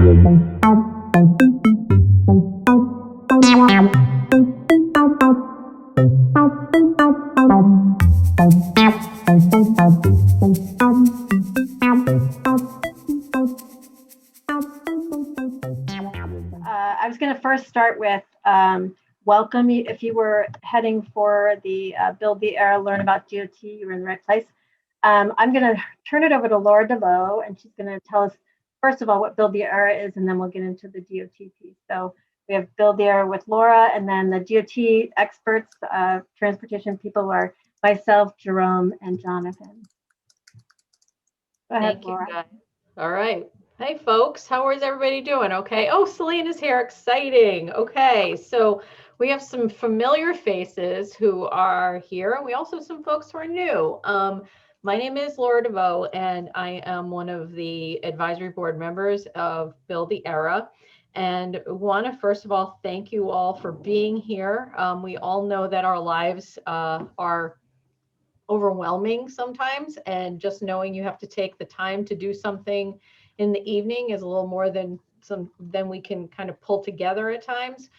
I was going to first start with welcome. If you were heading for the Build the Era, Learn About DOT, you're in the right place. I'm going to turn it over to Laura DeVoe, and she's going to tell us, first of all, what Build the Era is, and then we'll get into the DOT piece. So we have Build the Era with Laura, and then the DOT experts, transportation people are myself, Jerome, and Jonathan. Go ahead, Thank Laura. you, guys. All right. Hey, folks, how is everybody doing? Okay. Oh, Selena's here. Exciting. Okay. So we have some familiar faces who are here, and we also have some folks who are new. My name is Laura DeVoe, and I am one of the advisory board members of Build the Era. And want to, first of all, thank you all for being here. We all know that our lives are overwhelming sometimes, and just knowing you have to take the time to do something in the evening is a little more than we can kind of pull together at times.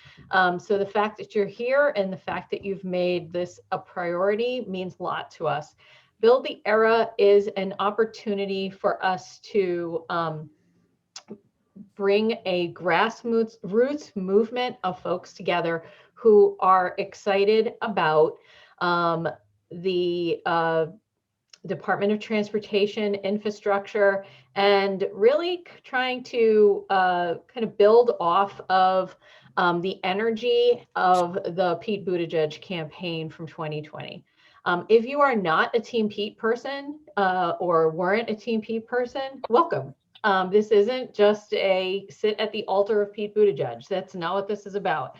So the fact that you're here and the fact that you've made this a priority means a lot to us. Build the Era is an opportunity for us to bring a grassroots movement of folks together who are excited about the Department of Transportation infrastructure, and really trying to kind of build off of the energy of the Pete Buttigieg campaign from 2020. If you are not a Team Pete person or weren't a Team Pete person, welcome. This isn't just a sit at the altar of Pete Buttigieg. That's not what this is about.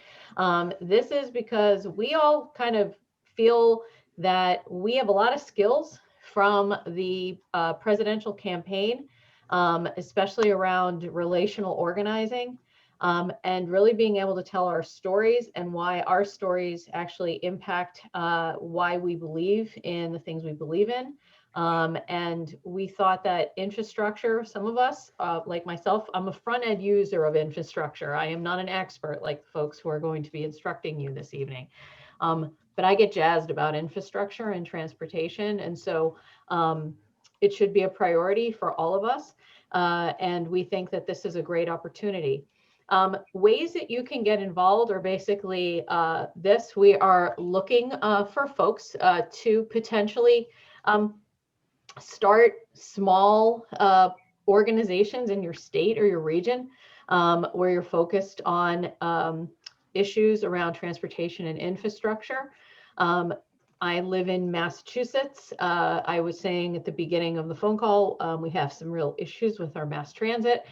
This is because we all kind of feel that we have a lot of skills from the presidential campaign, especially around relational organizing, and really being able to tell our stories and why our stories actually impact why we believe in the things we believe in. And we thought that infrastructure, some of us, like myself, I'm a front end user of infrastructure. I am not an expert like the folks who are going to be instructing you this evening. But I get jazzed about infrastructure and transportation. And so it should be a priority for all of us. And we think that this is a great opportunity. Ways that you can get involved are basically this. We are looking for folks to potentially start small organizations in your state or your region where you're focused on issues around transportation and infrastructure. I live in Massachusetts. I was saying at the beginning of the phone call, we have some real issues with our mass transit.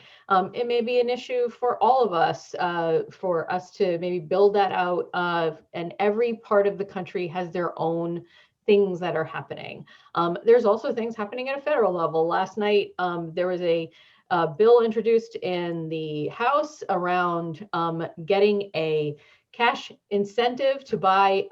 It may be an issue for all of us, for us to maybe build that out. And every part of the country has their own things that are happening. There's also things happening at a federal level. Last night, there was a bill introduced in the House around getting a cash incentive to buy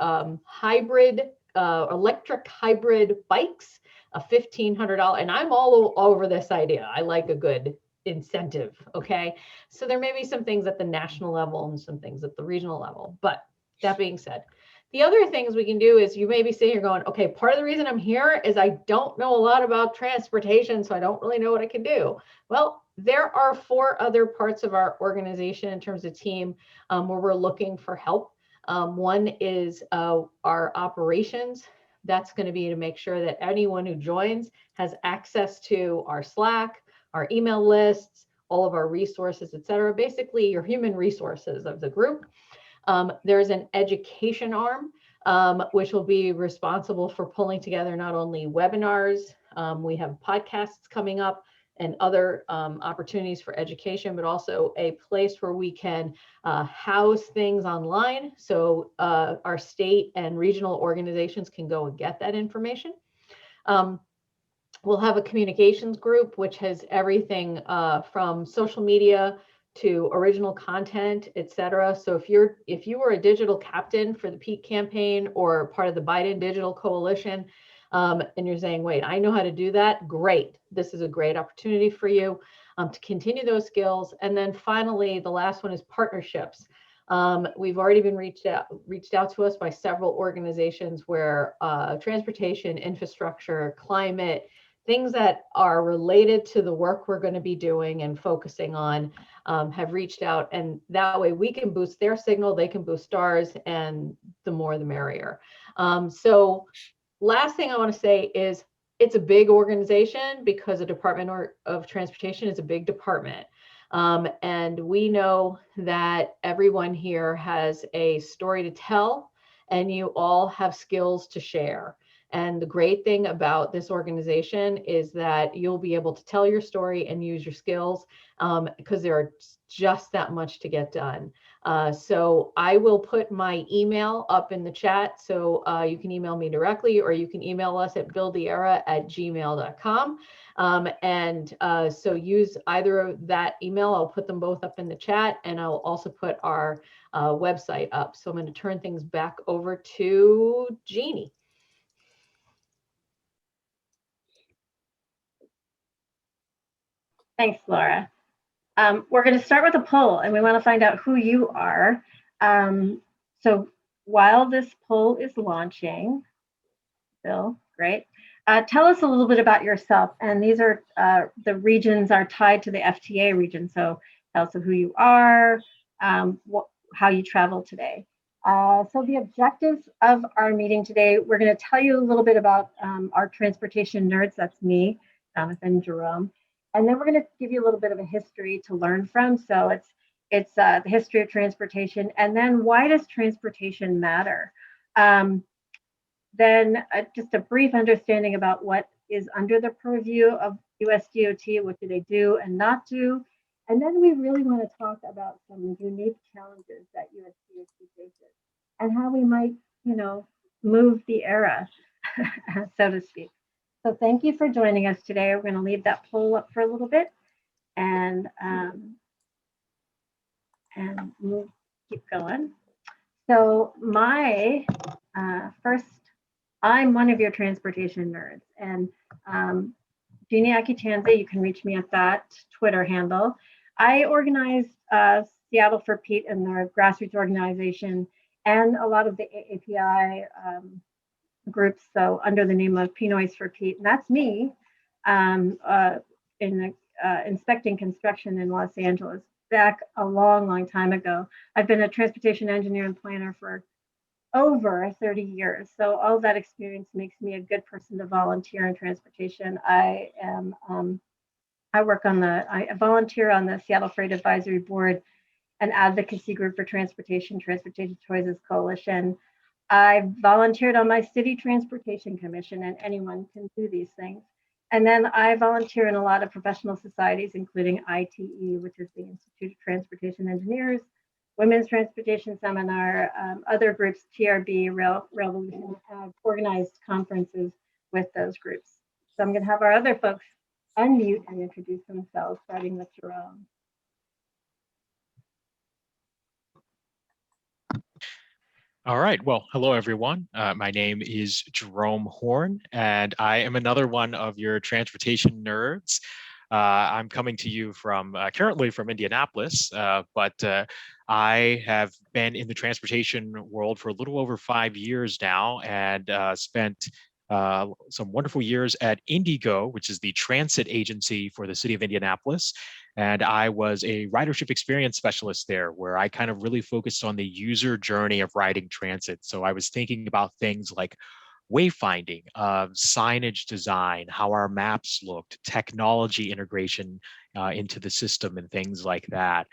electric hybrid bikes, a $1,500, and I'm all over this idea. I like a good incentive, okay? So there may be some things at the national level and some things at the regional level, but that being said, the other things we can do is you may be sitting here going, okay, part of the reason I'm here is I don't know a lot about transportation, so I don't really know what I can do. Well, there are 4 other parts of our organization in terms of team where we're looking for help. One is our operations. That's going to be to make sure that anyone who joins has access to our Slack, our email lists, all of our resources, et cetera, basically your human resources of the group. There's an education arm, which will be responsible for pulling together not only webinars, we have podcasts coming up and other opportunities for education, but also a place where we can house things online. So our state and regional organizations can go and get that information. We'll have a communications group, which has everything from social media to original content, et cetera. So if you were a digital captain for the Pete campaign or part of the Biden Digital Coalition, and you're saying, wait, I know how to do that. Great. This is a great opportunity for you to continue those skills. And then finally, the last one is partnerships. We've already been reached out to us by several organizations where transportation, infrastructure, climate, things that are related to the work we're going to be doing and focusing on have reached out. And that way we can boost their signal, they can boost ours, and the more the merrier. So last thing I want to say is it's a big organization because the Department of Transportation is a big department. And we know that everyone here has a story to tell and you all have skills to share. And the great thing about this organization is that you'll be able to tell your story and use your skills because there are just that much to get done. So I will put my email up in the chat. So you can email me directly or you can email us at buildtheera@gmail.com. So use either of that email. I'll put them both up in the chat and I'll also put our website up. So I'm going to turn things back over to Jeannie. Thanks, Laura. We're going to start with a poll, and we want to find out who you are. So while this poll is launching, Bill, great. Tell us a little bit about yourself. And these are the regions are tied to the FTA region. So tell us who you are, how you travel today. So the objectives of our meeting today, we're going to tell you a little bit about our transportation nerds. That's me, Jonathan, Jerome. And then we're going to give you a little bit of a history to learn from. So it's the history of transportation. And then why does transportation matter? Then just a brief understanding about what is under the purview of USDOT, what do they do and not do. And then we really want to talk about some unique challenges that USDOT faces and how we might, move the era, so to speak. So thank you for joining us today. We're going to leave that poll up for a little bit and we'll keep going. So my I'm one of your transportation nerds, and Jeanne Acutanza, you can reach me at that Twitter handle. I organized Seattle for Pete and their grassroots organization and a lot of the AAPI groups, so under the name of Pinoys for Pete, and that's me in inspecting construction in Los Angeles back a long, long time ago. I've been a transportation engineer and planner for over 30 years. So all that experience makes me a good person to volunteer in transportation. I volunteer on the Seattle Freight Advisory Board, an advocacy group for transportation choices coalition. I volunteered on my city transportation commission, and anyone can do these things. And then I volunteer in a lot of professional societies, including ITE, which is the Institute of Transportation Engineers, Women's Transportation Seminar, other groups, TRB, Rail Revolution, have organized conferences with those groups. So I'm going to have our other folks unmute and introduce themselves, starting with Jerome. All right. Well, hello, everyone. My name is Jerome Horn, and I am another one of your transportation nerds. I'm coming to you from currently from Indianapolis, but I have been in the transportation world for a little over 5 years now, and spent some wonderful years at Indigo, which is the transit agency for the city of Indianapolis. And I was a ridership experience specialist there, where I kind of really focused on the user journey of riding transit. So I was thinking about things like wayfinding, signage design, how our maps looked, technology integration into the system and things like that.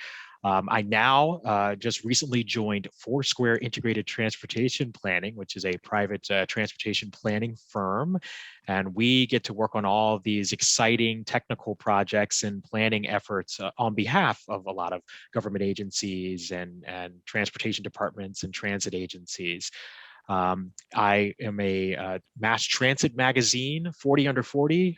I now just recently joined Foursquare Integrated Transportation Planning, which is a private transportation planning firm. And we get to work on all of these exciting technical projects and planning efforts on behalf of a lot of government agencies and transportation departments and transit agencies. I am a Mass Transit Magazine 40 Under 40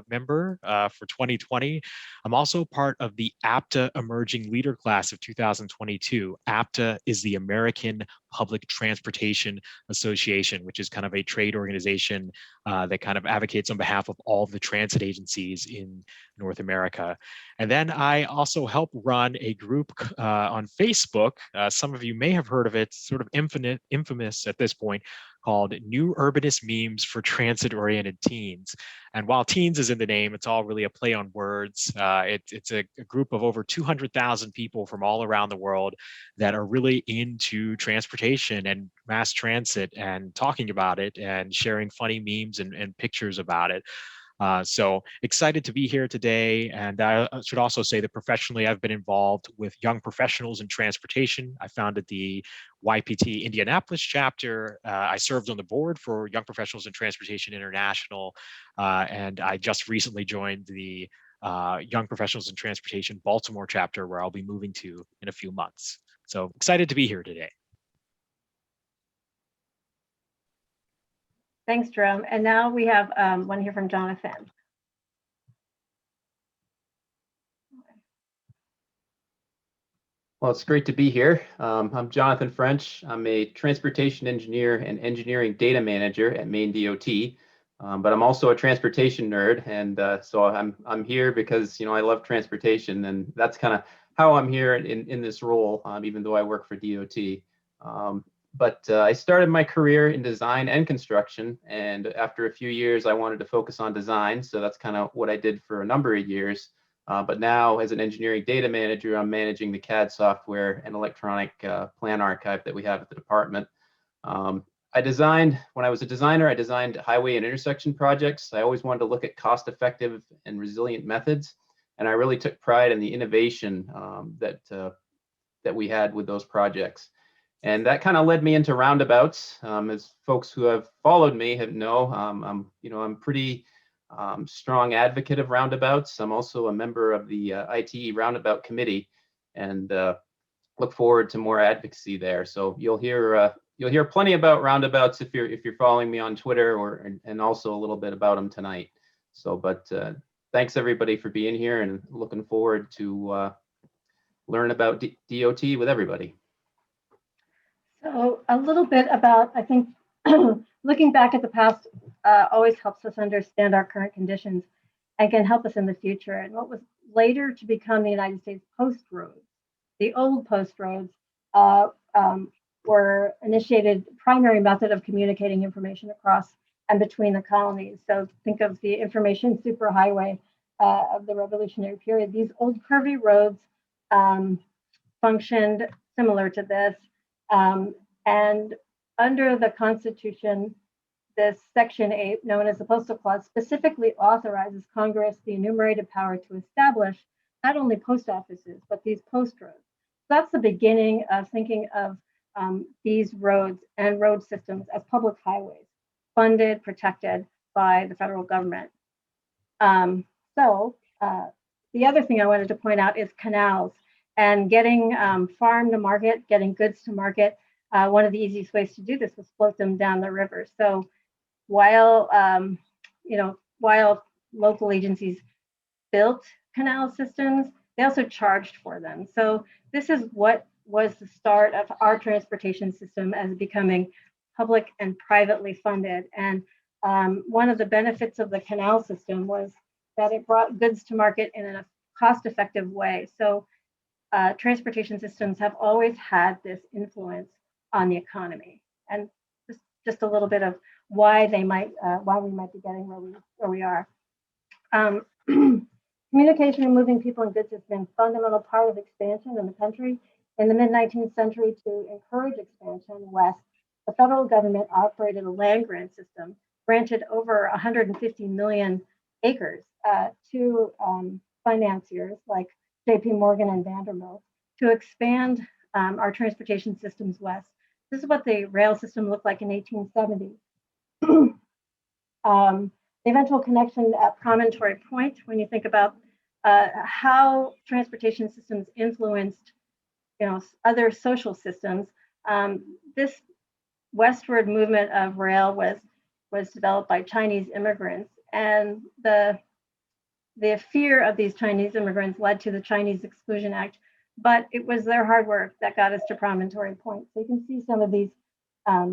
member for 2020. I'm also part of the APTA Emerging Leader Class of 2022. APTA is the American Public Transportation Association, which is kind of a trade organization that kind of advocates on behalf of all of the transit agencies in North America. And then I also help run a group on Facebook. Some of you may have heard of it, sort of infamous at this point, called New Urbanist Memes for Transit-Oriented Teens. And while teens is in the name, it's all really a play on words. It's a group of over 200,000 people from all around the world that are really into transportation and mass transit and talking about it and sharing funny memes and pictures about it. So excited to be here today. And I should also say that professionally, I've been involved with young professionals in transportation. I founded the YPT Indianapolis chapter. I served on the board for Young Professionals in Transportation International. And I just recently joined the Young Professionals in Transportation Baltimore chapter, where I'll be moving to in a few months. So excited to be here today. Thanks, Jerome. And now we have one here from Jonathan. Well, it's great to be here. I'm Jonathan French. I'm a transportation engineer and engineering data manager at Maine DOT, but I'm also a transportation nerd, and so I'm here because I love transportation, and that's kind of how I'm here in this role, even though I work for DOT. But I started my career in design and construction, and after a few years, I wanted to focus on design. So that's kind of what I did for a number of years. But now, as an engineering data manager, I'm managing the CAD software and electronic plan archive that we have at the department. When I was a designer, I designed highway and intersection projects. I always wanted to look at cost-effective and resilient methods, and I really took pride in the innovation that we had with those projects. And that kind of led me into roundabouts. As folks who have followed me know, I'm pretty strong advocate of roundabouts. I'm also a member of the ITE Roundabout Committee, and look forward to more advocacy there. So you'll hear plenty about roundabouts if you're following me on Twitter, and also a little bit about them tonight. So, but thanks everybody for being here, and looking forward to learn about DOT with everybody. So a little bit about, I think, looking back at the past always helps us understand our current conditions and can help us in the future. And what was later to become the United States post roads, the old post roads were initiated primary method of communicating information across and between the colonies. So think of the information superhighway of the Revolutionary period. These old curvy roads functioned similar to this. And under the Constitution, this Section 8, known as the Postal Clause, specifically authorizes Congress the enumerated power to establish not only post offices, but these post roads. So that's the beginning of thinking of these roads and road systems as public highways, funded, protected by the federal government. The other thing I wanted to point out is canals. And getting farm to market, getting goods to market, one of the easiest ways to do this was float them down the river. So while local agencies built canal systems, they also charged for them. So this is what was the start of our transportation system as becoming public and privately funded. And one of the benefits of the canal system was that it brought goods to market in a cost-effective way. So transportation systems have always had this influence on the economy, and just a little bit of why we might be getting where we are. Communication and moving people and goods has been a fundamental part of expansion in the country. In the mid-19th century, to encourage expansion west, the federal government operated a land grant system, granted over 150 million acres to financiers like J.P. Morgan and Vanderbilt to expand our transportation systems west. This is what the rail system looked like in 1870. The eventual connection at Promontory Point, when you think about how transportation systems influenced, other social systems, this westward movement of rail was developed by Chinese immigrants, and the fear of these Chinese immigrants led to the Chinese Exclusion Act, but it was their hard work that got us to Promontory Point. So you can see some of these, how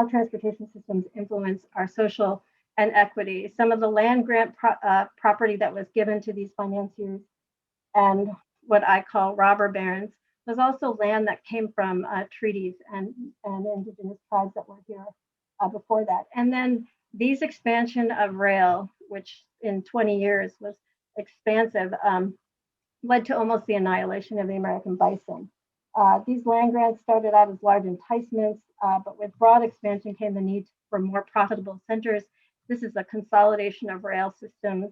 transportation systems influence our social and equity. Some of the land grant property that was given to these financiers and what I call robber barons was also land that came from treaties and indigenous tribes that were here before that. And then these expansion of rail, which in 20 years was expansive, led to almost the annihilation of the American bison. These land grants started out as large enticements, but with broad expansion came the need for more profitable centers. This is a consolidation of rail systems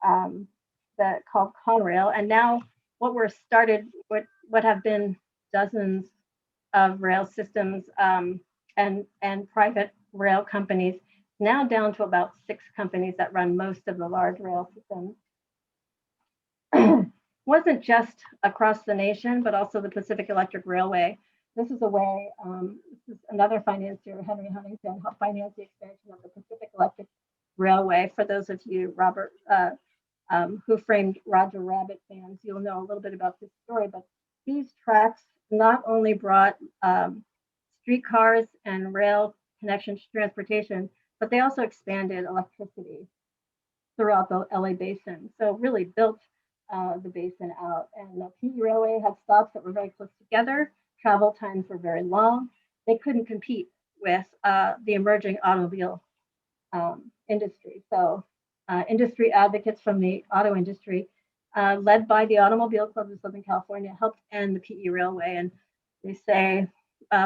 that called Conrail, and now what what have been dozens of rail systems and private rail companies, now down to about 6 companies that run most of the large rail systems. Wasn't just across the nation, but also the Pacific Electric Railway. This is a way, this is another financier, Henry Huntington, helped finance the expansion of the Pacific Electric Railway. For those of you, Robert, who framed Roger Rabbit fans, you'll know a little bit about this story, but these tracks not only brought streetcars and rail connections to transportation, but they also expanded electricity throughout the LA basin. So really built the basin out. And the PE Railway had stops that were very close together. Travel times were very long. They couldn't compete with the emerging automobile industry. So industry advocates from the auto industry, led by the Automobile Club of Southern California, helped end the PE Railway. And they say,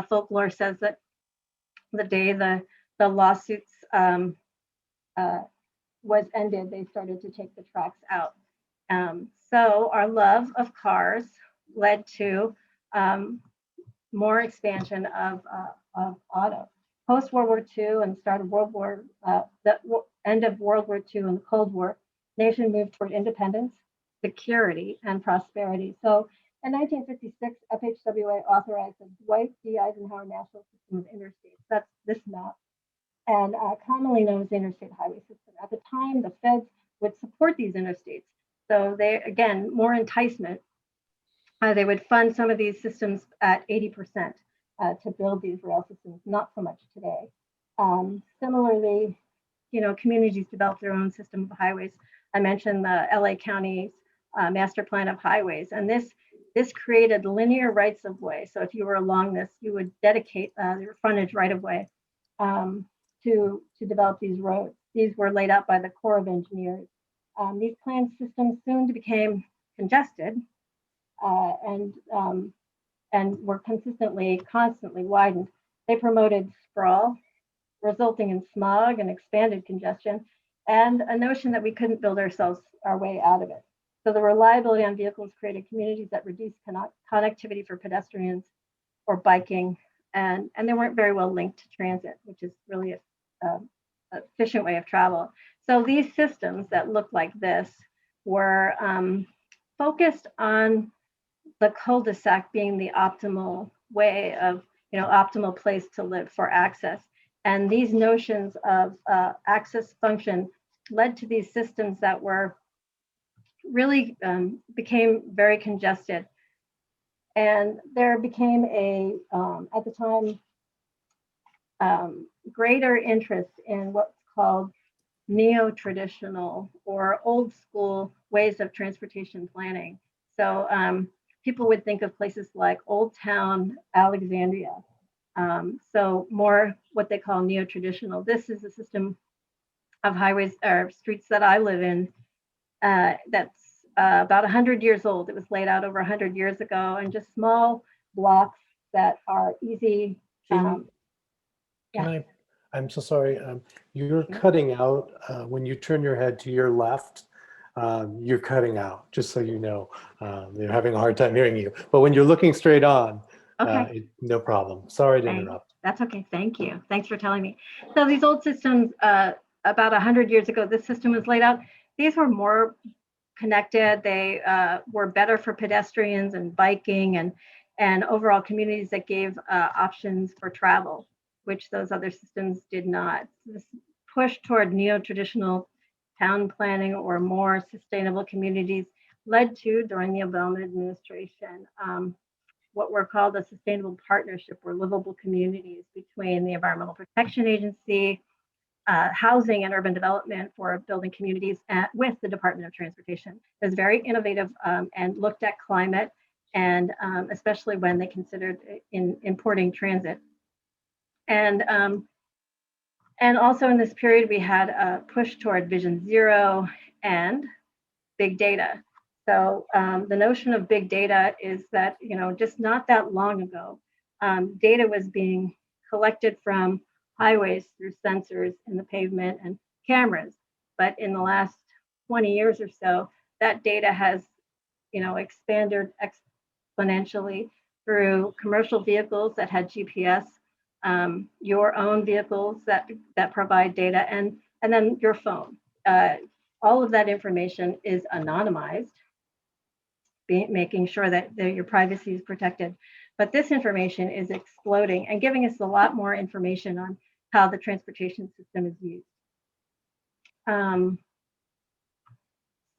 folklore says that the day the lawsuits was ended, they started to take the tracks out. So our love of cars led to more expansion of auto. Post World War II and start of the end of World War II and the Cold War, nation moved toward independence, security, and prosperity. So in 1956, FHWA authorized the Dwight D. Eisenhower National System of Interstates. That's this map, and commonly known as the Interstate Highway System. At the time, the feds would support these interstates. So they, again, more enticement. They would fund some of these systems at 80% to build these rail systems, not so much today. Similarly, communities developed their own system of highways. I mentioned the LA County's master plan of highways, and this created linear rights of way. So if you were along this, you would dedicate your frontage right of way to develop these roads. These were laid out by the Corps of Engineers. These planned systems soon became congested and were constantly widened. They promoted sprawl, resulting in smog and expanded congestion, and a notion that we couldn't build our way out of it. So the reliability on vehicles created communities that reduced connectivity for pedestrians or biking, and they weren't very well linked to transit, which is really an efficient way of travel. So these systems that look like this were focused on the cul-de-sac being the optimal way of, optimal place to live for access. And these notions of access function led to these systems that were really became very congested. And there became at the time, greater interest in what's called neo-traditional or old school ways of transportation planning. So people would think of places like Old Town, Alexandria. So more what they call neo-traditional. This is a system of highways or streets that I live in that's about 100 years old. It was laid out over 100 years ago, and just small blocks that are easy. I'm so sorry. You're cutting out when you turn your head to your left. You're cutting out, just so you know. They're having a hard time hearing you. But when you're looking straight on, okay. No problem. Sorry to interrupt. That's okay. Thank you. Thanks for telling me. So these old systems, about 100 years ago, this system was laid out. These were more connected. They were better for pedestrians and biking and overall communities that gave options for travel, which those other systems did not. This push toward neo-traditional town planning or more sustainable communities led to, during the Obama administration, what were called a sustainable partnership or livable communities between the Environmental Protection Agency, housing and urban development for building communities with the Department of Transportation. It was very innovative and looked at climate, and especially when they considered importing transit. And also in this period, we had a push toward Vision Zero and big data. So the notion of big data is that, just not that long ago, data was being collected from highways through sensors in the pavement and cameras. But in the last 20 years or so, that data has, expanded exponentially through commercial vehicles that had GPS, your own vehicles that provide data, and then your phone. All of that information is anonymized, making sure that your privacy is protected. But this information is exploding and giving us a lot more information on how the transportation system is used.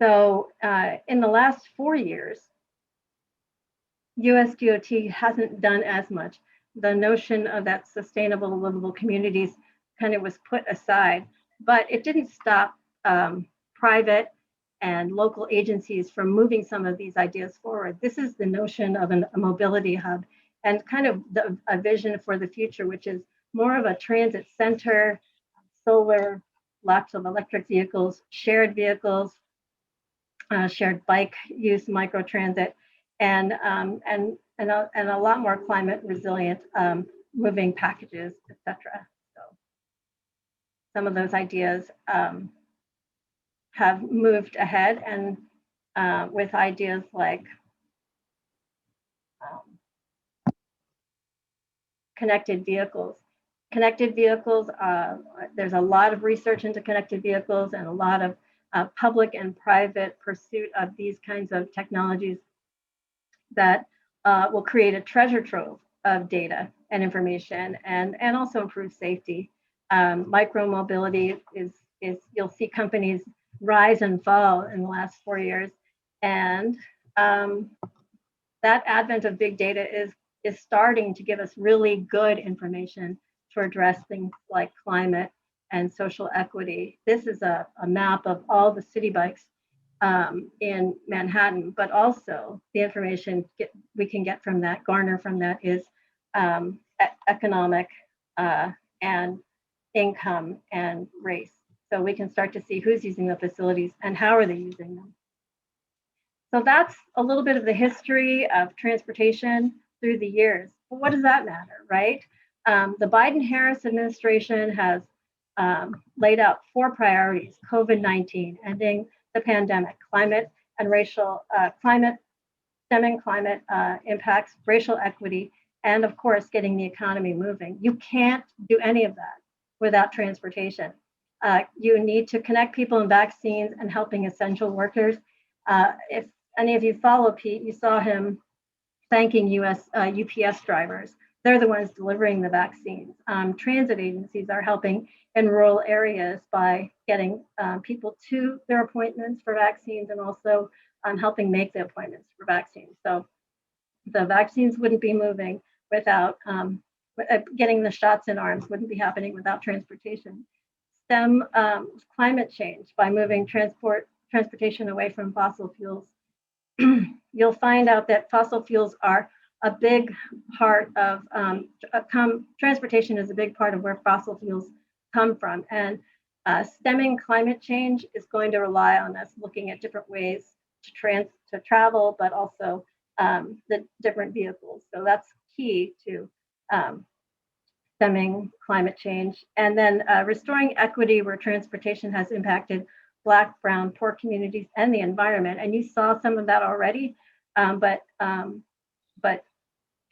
So in the last 4 years, USDOT hasn't done as much. The notion of that sustainable, livable communities kind of was put aside, but it didn't stop private and local agencies from moving some of these ideas forward. This is the notion of a mobility hub and kind of a vision for the future, which is more of a transit center, solar, lots of electric vehicles, shared bike use, microtransit, and a lot more climate resilient moving packages, etc. So some of those ideas have moved ahead, and with ideas like connected vehicles. Connected vehicles, there's a lot of research into connected vehicles and a lot of public and private pursuit of these kinds of technologies that will create a treasure trove of data and information, and also improve safety. Micromobility is you'll see companies rise and fall in the last 4 years, and that advent of big data is starting to give us really good information to address things like climate and social equity. This is a map of all the city bikes in Manhattan, but also the information we can get from that, garner from that, is economic and income and race. So we can start to see who's using the facilities and how are they using them. So that's a little bit of the history of transportation through the years. But what does that matter, right? The Biden-Harris administration has laid out 4 priorities: COVID-19, ending the pandemic, climate and racial, stemming climate impacts, racial equity, and of course, getting the economy moving. You can't do any of that without transportation. You need to connect people in vaccines and helping essential workers. If any of you follow Pete, you saw him thanking UPS drivers. They're the ones delivering the vaccines. Transit agencies are helping in rural areas by getting people to their appointments for vaccines, and also helping make the appointments for vaccines. So the vaccines wouldn't be moving without getting the shots in arms, wouldn't be happening without transportation. Stem climate change by moving transportation away from fossil fuels. You'll find out that fossil fuels are a big part of transportation is a big part of where fossil fuels come from, and stemming climate change is going to rely on us looking at different ways to travel, but also the different vehicles. So that's key to stemming climate change. And then restoring equity where transportation has impacted Black, brown, poor communities and the environment. And you saw some of that already, but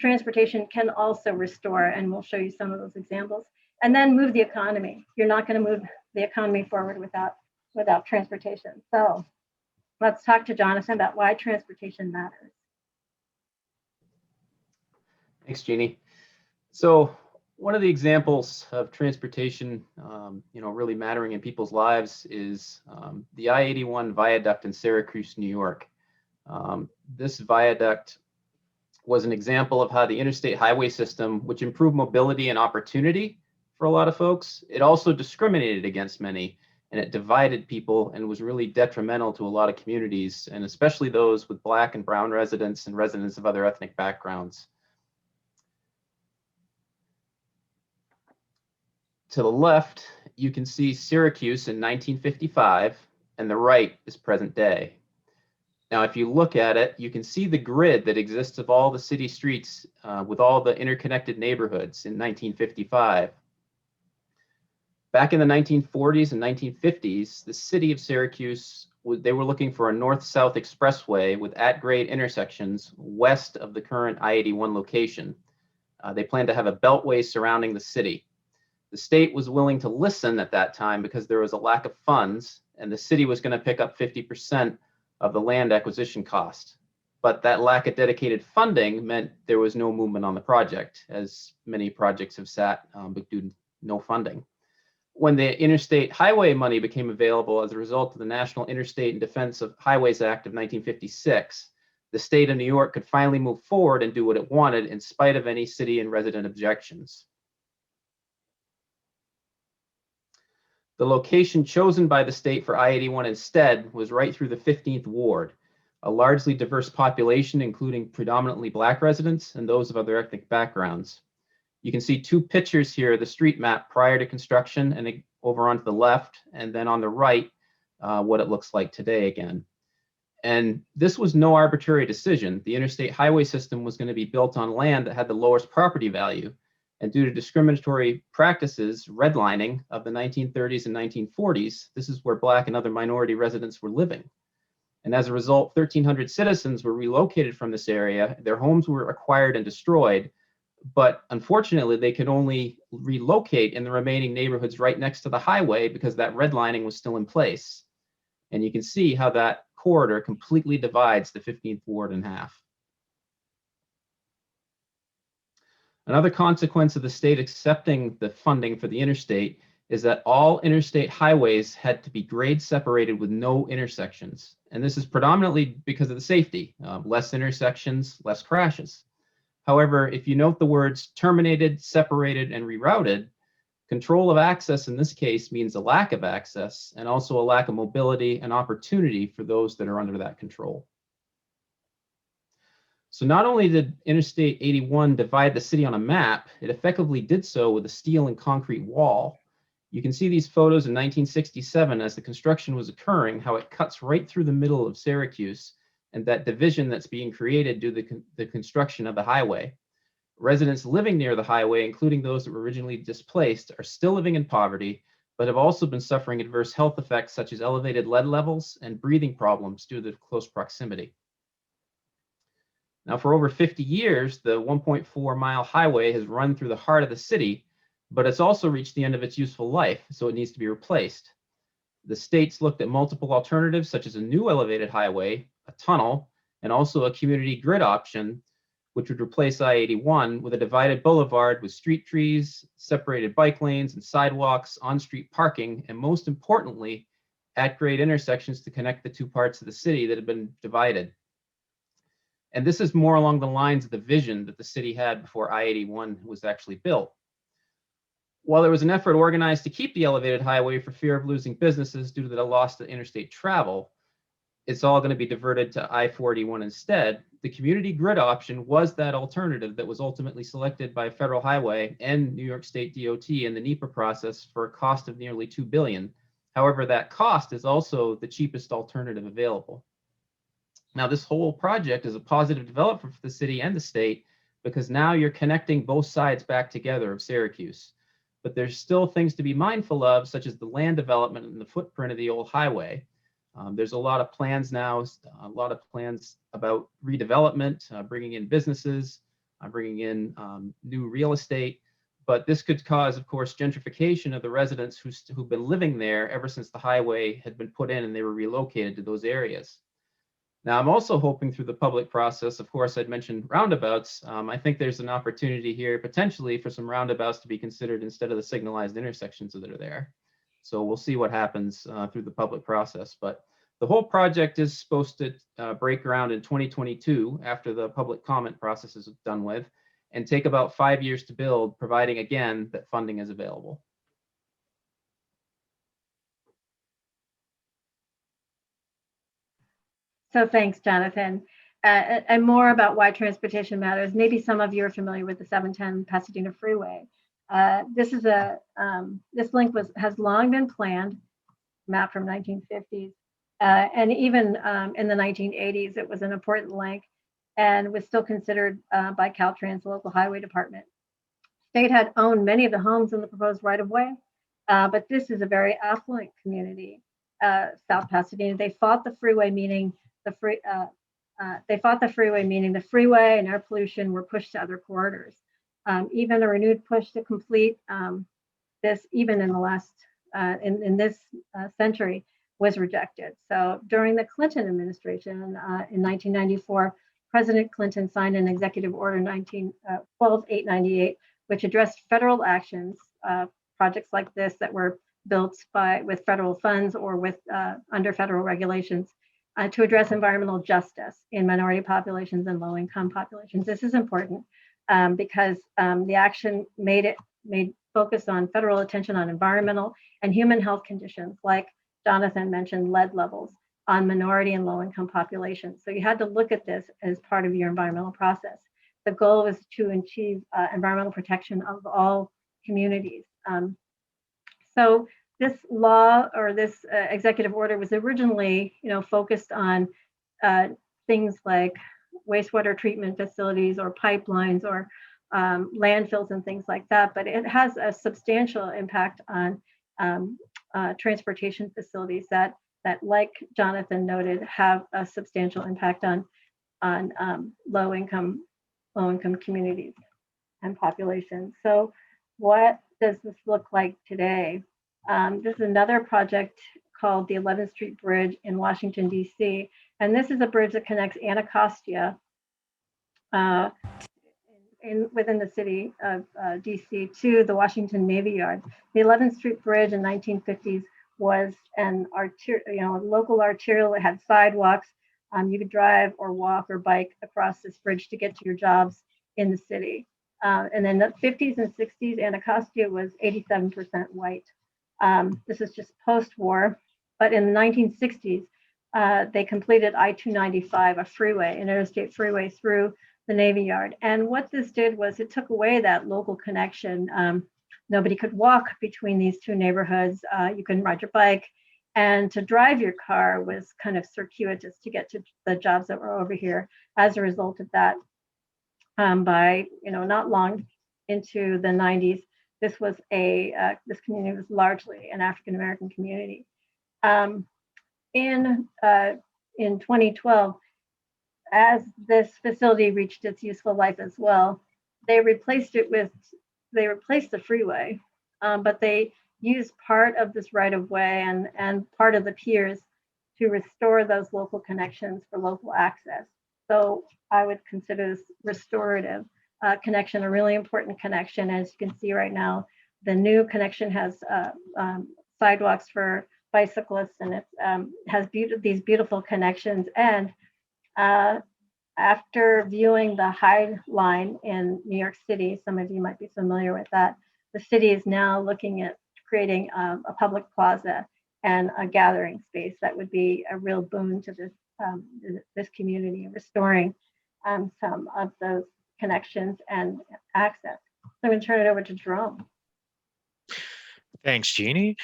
transportation can also restore, and we'll show you some of those examples. And then move the economy. You're not going to move the economy forward without transportation. So let's talk to Jonathan about why transportation matters. Thanks, Jeannie. So one of the examples of transportation, really mattering in people's lives is the I-81 viaduct in Syracuse, New York. This viaduct was an example of how the interstate highway system, which improved mobility and opportunity for a lot of folks, it also discriminated against many, and it divided people and was really detrimental to a lot of communities, and especially those with Black and brown residents and residents of other ethnic backgrounds. To the left, you can see Syracuse in 1955, and the right is present day. Now, if you look at it, you can see the grid that exists of all the city streets with all the interconnected neighborhoods in 1955. Back in the 1940s and 1950s, the city of Syracuse, they were looking for a north-south expressway with at-grade intersections west of the current I-81 location. They planned to have a beltway surrounding the city. The state was willing to listen at that time because there was a lack of funds, and the city was going to pick up 50% of the land acquisition cost. But that lack of dedicated funding meant there was no movement on the project, as many projects have sat but due to no funding. When the interstate highway money became available as a result of the National Interstate and Defense of Highways Act of 1956, the state of New York could finally move forward and do what it wanted in spite of any city and resident objections. The location chosen by the state for I-81 instead was right through the 15th Ward, a largely diverse population, including predominantly Black residents and those of other ethnic backgrounds. You can see two pictures here, the street map prior to construction and over onto the left, and then on the right, what it looks like today again. And this was no arbitrary decision. The interstate highway system was going to be built on land that had the lowest property value. And due to discriminatory practices, redlining of the 1930s and 1940s, this is where Black and other minority residents were living. And as a result, 1,300 citizens were relocated from this area. Their homes were acquired and destroyed, but unfortunately, they could only relocate in the remaining neighborhoods right next to the highway because that redlining was still in place. And you can see how that corridor completely divides the 15th Ward in half. Another consequence of the state accepting the funding for the interstate is that all interstate highways had to be grade separated with no intersections. And this is predominantly because of the safety, less intersections, less crashes. However, if you note the words terminated, separated, and rerouted, control of access in this case means a lack of access and also a lack of mobility and opportunity for those that are under that control. So not only did Interstate 81 divide the city on a map, it effectively did so with a steel and concrete wall. You can see these photos in 1967 as the construction was occurring, how it cuts right through the middle of Syracuse and that division that's being created due to the construction of the highway. Residents living near the highway, including those that were originally displaced, are still living in poverty, but have also been suffering adverse health effects such as elevated lead levels and breathing problems due to the close proximity. Now, for over 50 years, the 1.4-mile highway has run through the heart of the city, but it's also reached the end of its useful life, so it needs to be replaced. The states looked at multiple alternatives, such as a new elevated highway, a tunnel, and also a community grid option, which would replace I-81 with a divided boulevard with street trees, separated bike lanes and sidewalks, on-street parking, and most importantly, at-grade intersections to connect the two parts of the city that have been divided. And this is more along the lines of the vision that the city had before I-81 was actually built. While there was an effort organized to keep the elevated highway for fear of losing businesses due to the loss of interstate travel, it's all going to be diverted to I-481 instead. The community grid option was that alternative that was ultimately selected by Federal Highway and New York State DOT in the NEPA process for a cost of nearly $2 billion. However, that cost is also the cheapest alternative available. Now, this whole project is a positive development for the city and the state because now you're connecting both sides back together of Syracuse. But there's still things to be mindful of, such as the land development and the footprint of the old highway. There's a lot of plans now, a lot of plans about redevelopment, bringing in businesses, bringing in new real estate. But this could cause, of course, gentrification of the residents who've been living there ever since the highway had been put in and they were relocated to those areas. Now, I'm also hoping through the public process, of course, I'd mentioned roundabouts. I think there's an opportunity here potentially for some roundabouts to be considered instead of the signalized intersections that are there. So we'll see what happens through the public process. But The whole project is supposed to break ground in 2022 after the public comment process is done with, and take about 5 years to build, providing again that funding is available. So thanks, Jonathan. And more about why transportation matters. Maybe some of you are familiar with the 710 Pasadena Freeway. This link has long been planned, map from 1950s, and even in the 1980s, it was an important link and was still considered by Caltrans, the local highway department. State had owned many of the homes in the proposed right-of-way, but this is a very affluent community, South Pasadena. They fought the freeway, meaning the freeway and air pollution were pushed to other corridors. Even a renewed push to complete this, even in the last in this century, was rejected. So during the Clinton administration in 1994, President Clinton signed an executive order 12898, which addressed federal actions, projects like this that were built with federal funds or with under federal regulations, to address environmental justice in minority populations and low-income populations. This is important because the action made focus on federal attention on environmental and human health conditions, like Jonathan mentioned, lead levels on minority and low-income populations. So you had to look at this as part of your environmental process. The goal was to achieve environmental protection of all communities. So this law or this executive order was originally, focused on things like wastewater treatment facilities or pipelines or landfills and things like that, but it has a substantial impact on transportation facilities that, like Jonathan noted, have a substantial impact on low-income communities and populations. So what does this look like today? This is another project called the 11th Street Bridge in Washington, D.C. And this is a bridge that connects Anacostia within the city of D.C. to the Washington Navy Yard. The 11th Street Bridge in 1950s was an local arterial. It had sidewalks. You could drive or walk or bike across this bridge to get to your jobs in the city. And then the 50s and 60s, Anacostia was 87% white. This is just post-war, but in the 1960s, they completed I-295, an interstate freeway through the Navy Yard. And what this did was it took away that local connection. Nobody could walk between these two neighborhoods. You couldn't ride your bike. And to drive your car was kind of circuitous to get to the jobs that were over here. As a result of that, by not long into the 90s, this community was largely an African American community. In 2012, as this facility reached its useful life as well, they replaced the freeway, but they used part of this right of way and part of the piers to restore those local connections for local access. So I would consider this restorative connection a really important connection. As you can see right now, the new connection has sidewalks for bicyclists, and it has these beautiful connections. And after viewing the High Line in New York City, some of you might be familiar with that, the city is now looking at creating a public plaza and a gathering space that would be a real boon to this community, restoring some of those connections and access. So I'm going to turn it over to Jerome. Thanks, Jeannie.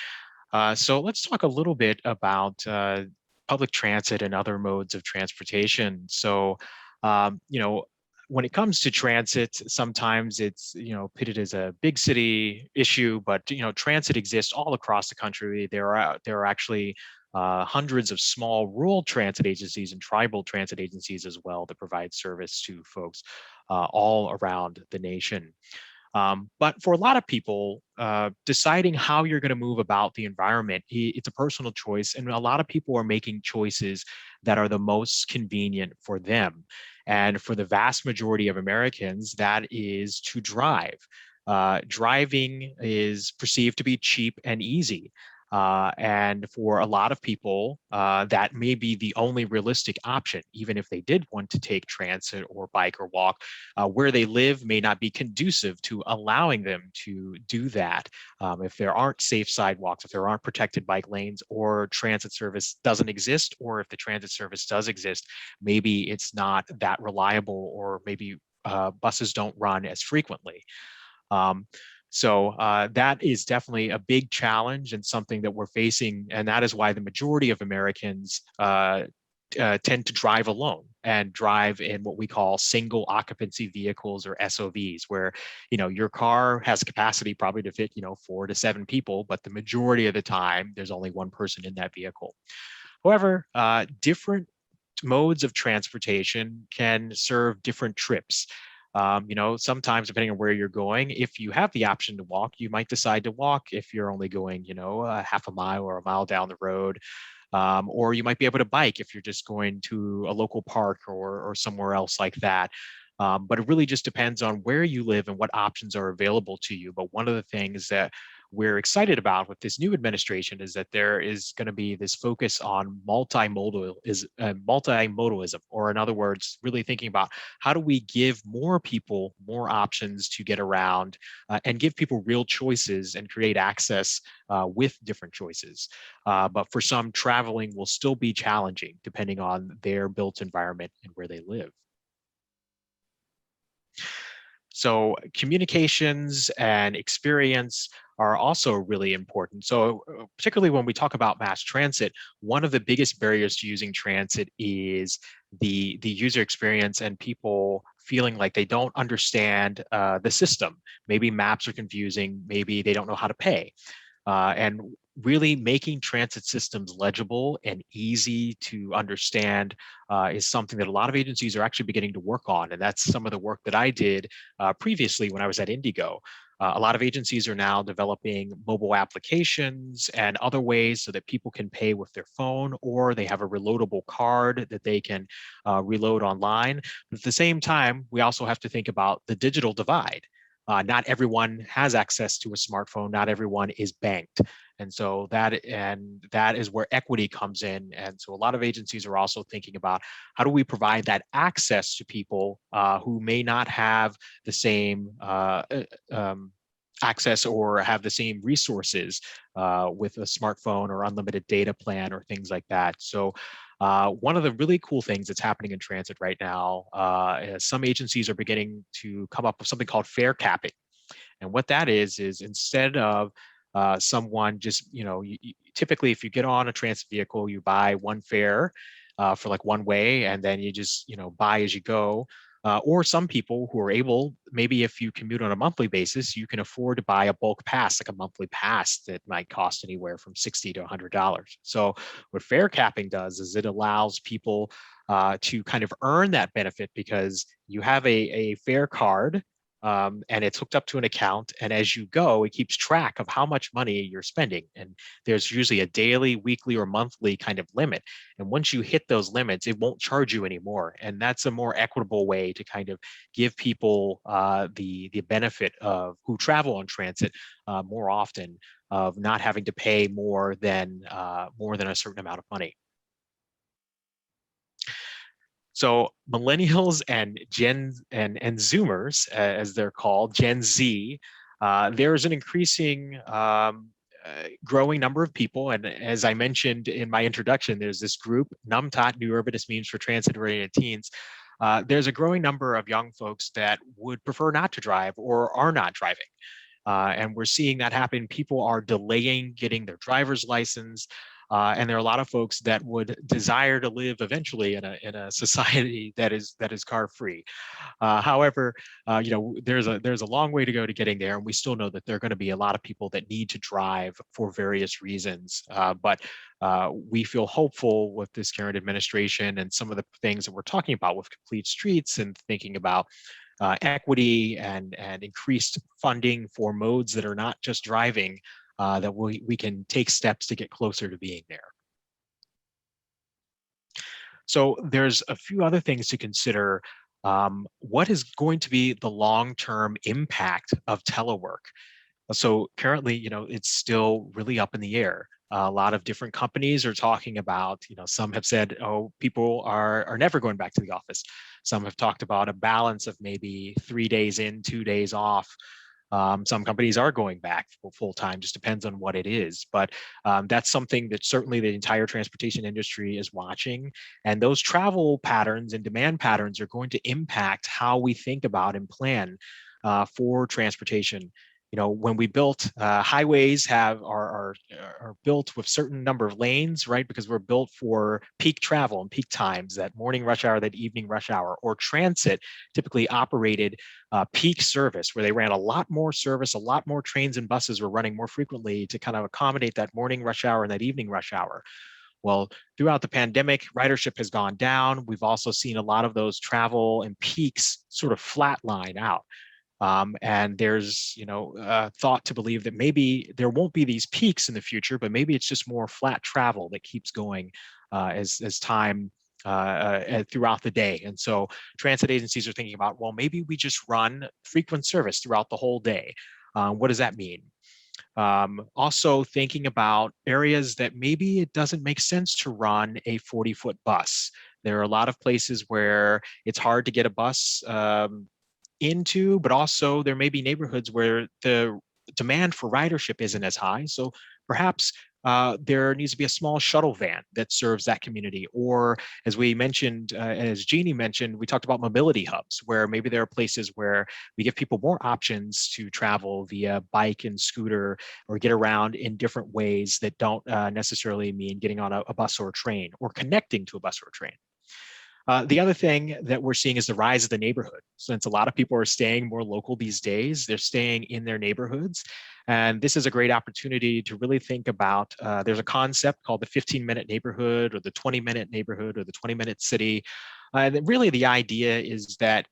So let's talk a little bit about public transit and other modes of transportation. So, when it comes to transit, sometimes it's, pitted as a big city issue, but, transit exists all across the country. There are actually hundreds of small rural transit agencies and tribal transit agencies as well that provide service to folks all around the nation. But for a lot of people, deciding how you're going to move about the environment, it's a personal choice. And a lot of people are making choices that are the most convenient for them. And for the vast majority of Americans, that is to drive. Driving is perceived to be cheap and easy. And for a lot of people, that may be the only realistic option, even if they did want to take transit or bike or walk. Where they live may not be conducive to allowing them to do that. If there aren't safe sidewalks, if there aren't protected bike lanes, or transit service doesn't exist, or if the transit service does exist, maybe it's not that reliable, or maybe buses don't run as frequently. So that is definitely a big challenge and something that we're facing. And that is why the majority of Americans tend to drive alone and drive in what we call single occupancy vehicles, or SOVs, where, your car has capacity probably to fit, 4 to 7 people, but the majority of the time there's only one person in that vehicle. However, different modes of transportation can serve different trips. Sometimes depending on where you're going, if you have the option to walk, you might decide to walk if you're only going, half a mile or a mile down the road. Or you might be able to bike if you're just going to a local park or somewhere else like that. But it really just depends on where you live and what options are available to you. But one of the things that we're excited about with this new administration is that there is going to be this focus on multimodalism, or in other words, really thinking about how do we give more people more options to get around, and give people real choices and create access with different choices. But for some, traveling will still be challenging depending on their built environment and where they live. So communications and experience are also really important. So particularly when we talk about mass transit, one of the biggest barriers to using transit is the user experience and people feeling like they don't understand the system. Maybe maps are confusing, maybe they don't know how to pay. And really making transit systems legible and easy to understand is something that a lot of agencies are actually beginning to work on. And that's some of the work that I did previously when I was at Indigo. A lot of agencies are now developing mobile applications and other ways so that people can pay with their phone, or they have a reloadable card that they can reload online. But at the same time, we also have to think about the digital divide. Not everyone has access to a smartphone. Not everyone is banked. And so that is where equity comes in. And so a lot of agencies are also thinking about how do we provide that access to people who may not have the same access or have the same resources with a smartphone or unlimited data plan or things like that. So one of the really cool things that's happening in transit right now, is some agencies are beginning to come up with something called fare capping. And what that is instead of someone just, typically if you get on a transit vehicle, you buy one fare for like one way, and then you just, buy as you go. Or some people who are able, maybe if you commute on a monthly basis, you can afford to buy a bulk pass, like a monthly pass that might cost anywhere from $60 to $100. So what fare capping does is it allows people to kind of earn that benefit, because you have a fare card, and it's hooked up to an account. And as you go, it keeps track of how much money you're spending. And there's usually a daily, weekly, or monthly kind of limit. And once you hit those limits, it won't charge you anymore. And that's a more equitable way to kind of give people the benefit of who travel on transit more often, of not having to pay more than a certain amount of money. So millennials and Zoomers, as they're called, Gen Z, there's an increasing growing number of people. And as I mentioned in my introduction, there's this group, NUMTOT, New Urbanist Memes for Transit-Oriented Teens. There's a growing number of young folks that would prefer not to drive or are not driving. And we're seeing that happen. People are delaying getting their driver's license. And there are a lot of folks that would desire to live eventually in a society that is car-free. However, there's a long way to go to getting there, and we still know that there are going to be a lot of people that need to drive for various reasons. But we feel hopeful with this current administration and some of the things that we're talking about with complete streets and thinking about equity and increased funding for modes that are not just driving, that we can take steps to get closer to being there. So there's a few other things to consider. What is going to be the long-term impact of telework? So currently, it's still really up in the air. A lot of different companies are talking about, some have said, oh, people are never going back to the office. Some have talked about a balance of maybe 3 days in, 2 days off. Some companies are going back full time, just depends on what it is. But that's something that certainly the entire transportation industry is watching. And those travel patterns and demand patterns are going to impact how we think about and plan for transportation. When we built highways are built with certain number of lanes, right? Because we're built for peak travel and peak times, that morning rush hour, that evening rush hour. Or transit typically operated peak service, where they ran a lot more service, a lot more trains and buses were running more frequently to kind of accommodate that morning rush hour and that evening rush hour. Well, throughout the pandemic, ridership has gone down. We've also seen a lot of those travel and peaks sort of flatline out. And there's, thought to believe that maybe there won't be these peaks in the future, but maybe it's just more flat travel that keeps going as time throughout the day. And so transit agencies are thinking about, well, maybe we just run frequent service throughout the whole day. What does that mean? Also thinking about areas that maybe it doesn't make sense to run a 40-foot bus. There are a lot of places where it's hard to get a bus into, but also there may be neighborhoods where the demand for ridership isn't as high. So perhaps there needs to be a small shuttle van that serves that community. Or as we mentioned, as Jeannie mentioned, we talked about mobility hubs, where maybe there are places where we give people more options to travel via bike and scooter or get around in different ways that don't necessarily mean getting on a bus or a train or connecting to a bus or a train. The other thing that we're seeing is the rise of the neighborhood. Since a lot of people are staying more local these days, they're staying in their neighborhoods. And this is a great opportunity to really think about, there's a concept called the 15-minute neighborhood or the 20-minute neighborhood or the 20-minute city. And really the idea is that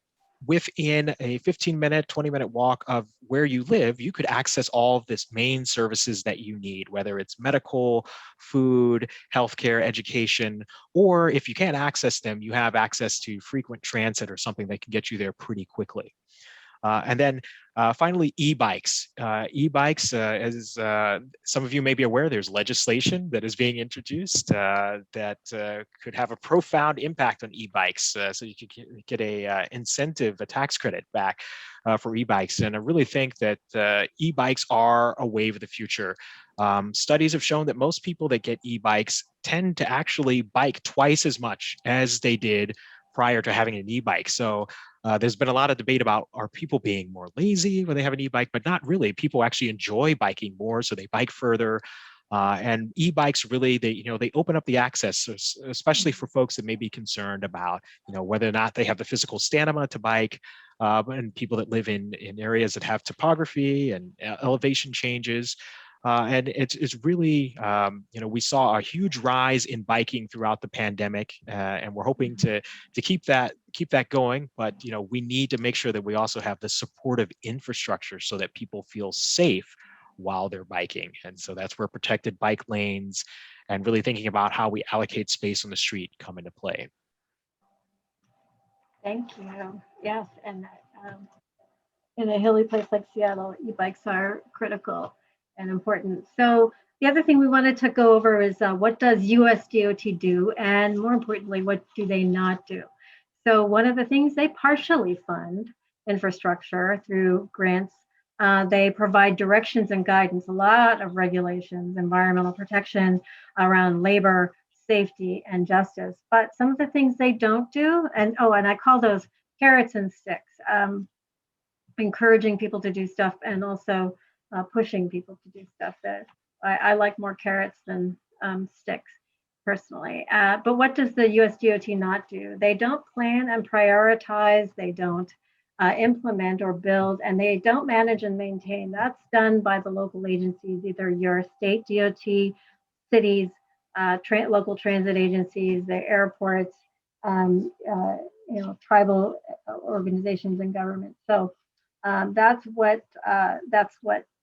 within a 15-minute, 20-minute walk of where you live, you could access all of this main services that you need, whether it's medical, food, healthcare, education, or if you can't access them, you have access to frequent transit or something that can get you there pretty quickly. And then finally, e-bikes. E-bikes, as some of you may be aware, there's legislation that is being introduced that could have a profound impact on e-bikes. So you could get a incentive, a tax credit back for e-bikes. And I really think that e-bikes are a wave of the future. Studies have shown that most people that get e-bikes tend to actually bike twice as much as they did prior to having an e-bike. So there's been a lot of debate about, are people being more lazy when they have an e-bike, but not really. People actually enjoy biking more, so they bike further. And e-bikes really, they open up the access, especially for folks that may be concerned about, whether or not they have the physical stamina to bike, and people that live in areas that have topography and elevation changes. And it's really, we saw a huge rise in biking throughout the pandemic, and we're hoping to keep that going. But we need to make sure that we also have the supportive infrastructure so that people feel safe while they're biking. And so that's where protected bike lanes and really thinking about how we allocate space on the street come into play. Thank you. Yes, and in a hilly place like Seattle, e-bikes are critical and important. So the other thing we wanted to go over is what does USDOT do? And more importantly, what do they not do? So one of the things, they partially fund infrastructure through grants. They provide directions and guidance, a lot of regulations, environmental protection around labor, safety, and justice. But some of the things they don't do, and I call those carrots and sticks, encouraging people to do stuff and also pushing people to do stuff. That I like more carrots than sticks personally. But what does the USDOT not do? They don't plan and prioritize. They don't implement or build, and they don't manage and maintain. That's done by the local agencies, either your state DOT, cities, local transit agencies, the airports, tribal organizations and governments. So that's what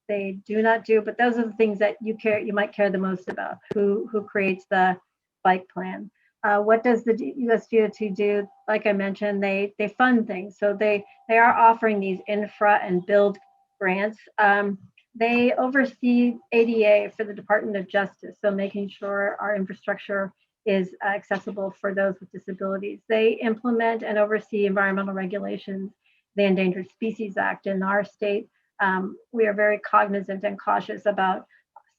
they do not do. But those are the things that you might care the most about. Who creates the bike plan? What does the USDOT do? Like I mentioned, they fund things. So they are offering these infra and build grants. They oversee ADA for the Department of Justice, so making sure our infrastructure is accessible for those with disabilities. They implement and oversee environmental regulations, the Endangered Species Act in our state. We are very cognizant and cautious about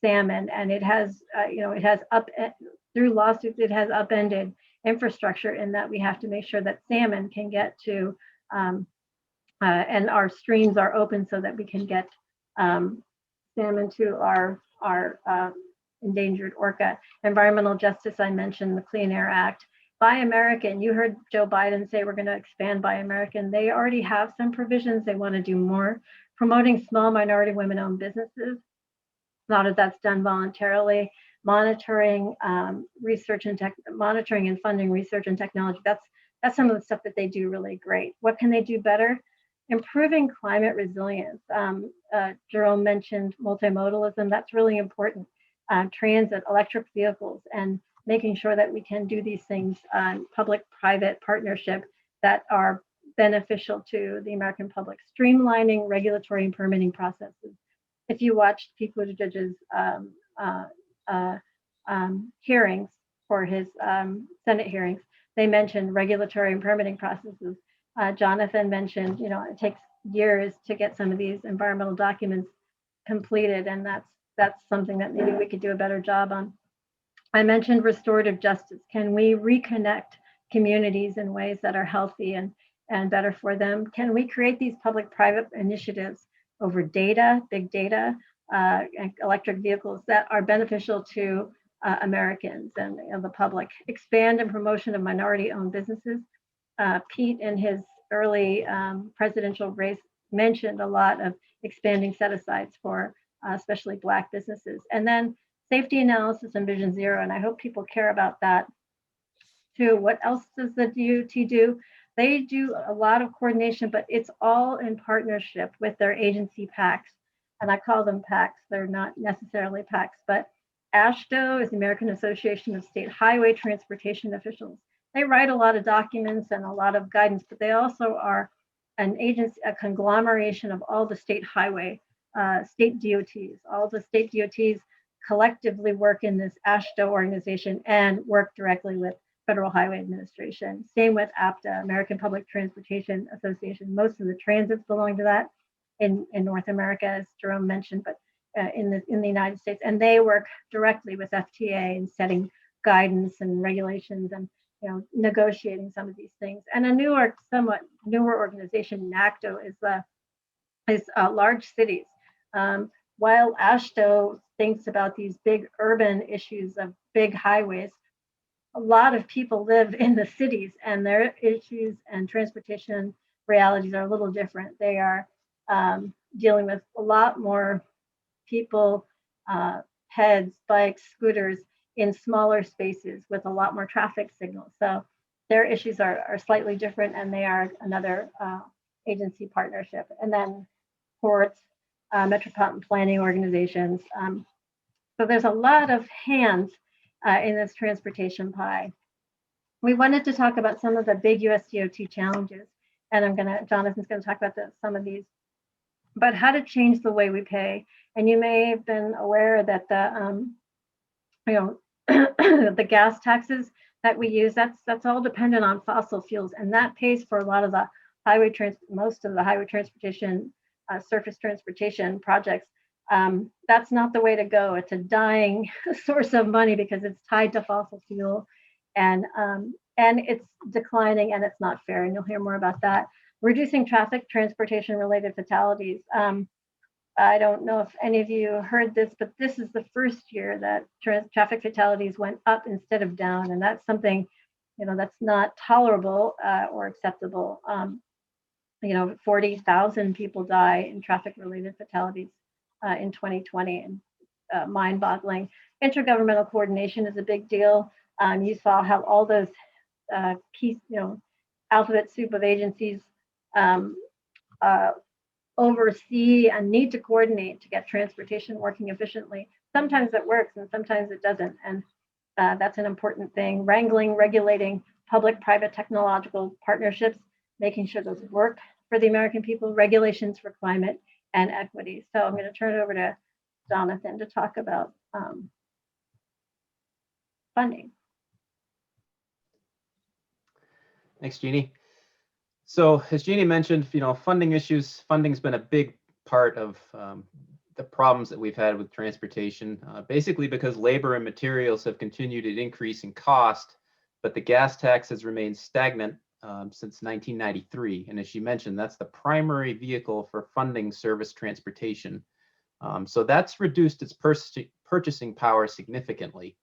salmon, and it has, through lawsuits, it has upended infrastructure in that we have to make sure that salmon can get to, and our streams are open so that we can get salmon to our endangered orca. Environmental justice, I mentioned the Clean Air Act. Buy American, you heard Joe Biden say we're going to expand Buy American. They already have some provisions, they want to do more. Promoting small minority women-owned businesses, a lot of that's done voluntarily. Monitoring research and monitoring and funding research and technology. That's some of the stuff that they do really great. What can they do better? Improving climate resilience. Jerome mentioned multimodalism. That's really important. Transit, electric vehicles, and making sure that we can do these things on public-private partnership that are beneficial to the American public. Streamlining regulatory and permitting processes. If you watched Pete Buttigieg's hearings for his Senate hearings, they mentioned regulatory and permitting processes. Jonathan mentioned, it takes years to get some of these environmental documents completed, and that's something that maybe we could do a better job on. I mentioned restorative justice. Can we reconnect communities in ways that are healthy and better for them? Can we create these public-private initiatives over data, big data, and electric vehicles that are beneficial to Americans and the public? Expand and promotion of minority-owned businesses. Pete, in his early presidential race, mentioned a lot of expanding set-asides for especially Black businesses. And then safety analysis and Vision Zero, and I hope people care about that too. What else does the DOT do? They do a lot of coordination, but it's all in partnership with their agency PACs. And I call them PACs. They're not necessarily PACs, but AASHTO is the American Association of State Highway Transportation Officials. They write a lot of documents and a lot of guidance, but they also are an agency, a conglomeration of all the state highway, state DOTs. All the state DOTs collectively work in this AASHTO organization and work directly with Federal Highway Administration. Same with APTA, American Public Transportation Association. Most of the transits belong to that in North America, as Jerome mentioned, but in the United States. And they work directly with FTA in setting guidance and regulations and negotiating some of these things. And a somewhat newer organization, NACTO, is large cities. While AASHTO thinks about these big urban issues of big highways, a lot of people live in the cities, and their issues and transportation realities are a little different. They are dealing with a lot more people, heads, bikes, scooters in smaller spaces with a lot more traffic signals. So their issues are slightly different, and they are another agency partnership. And then ports, metropolitan planning organizations. So there's a lot of hands in this transportation pie. We wanted to talk about some of the big US DOT challenges, and Jonathan's gonna talk about some of these, but how to change the way we pay. And you may have been aware that the the gas taxes that we use, that's all dependent on fossil fuels, and that pays for a lot of the most of the highway transportation, surface transportation projects. That's not the way to go. It's a dying source of money because it's tied to fossil fuel, and it's declining, and it's not fair. And you'll hear more about that. Reducing traffic transportation related fatalities. I don't know if any of you heard this, but this is the first year that traffic fatalities went up instead of down, and that's something that's not tolerable or acceptable. 40,000 people die in traffic-related fatalities in 2020, and mind-boggling. Intergovernmental coordination is a big deal. You saw how all those key, alphabet soup of agencies oversee and need to coordinate to get transportation working efficiently. Sometimes it works and sometimes it doesn't, and that's an important thing. Wrangling, regulating public-private technological partnerships, making sure those work for the American people, regulations for climate, and equity. So I'm going to turn it over to Jonathan to talk about funding. Thanks, Jeannie. So as Jeannie mentioned, funding's been a big part of the problems that we've had with transportation, basically because labor and materials have continued to increase in cost, but the gas tax has remained stagnant since 1993. And as she mentioned, that's the primary vehicle for funding service transportation. So that's reduced its purchasing power significantly.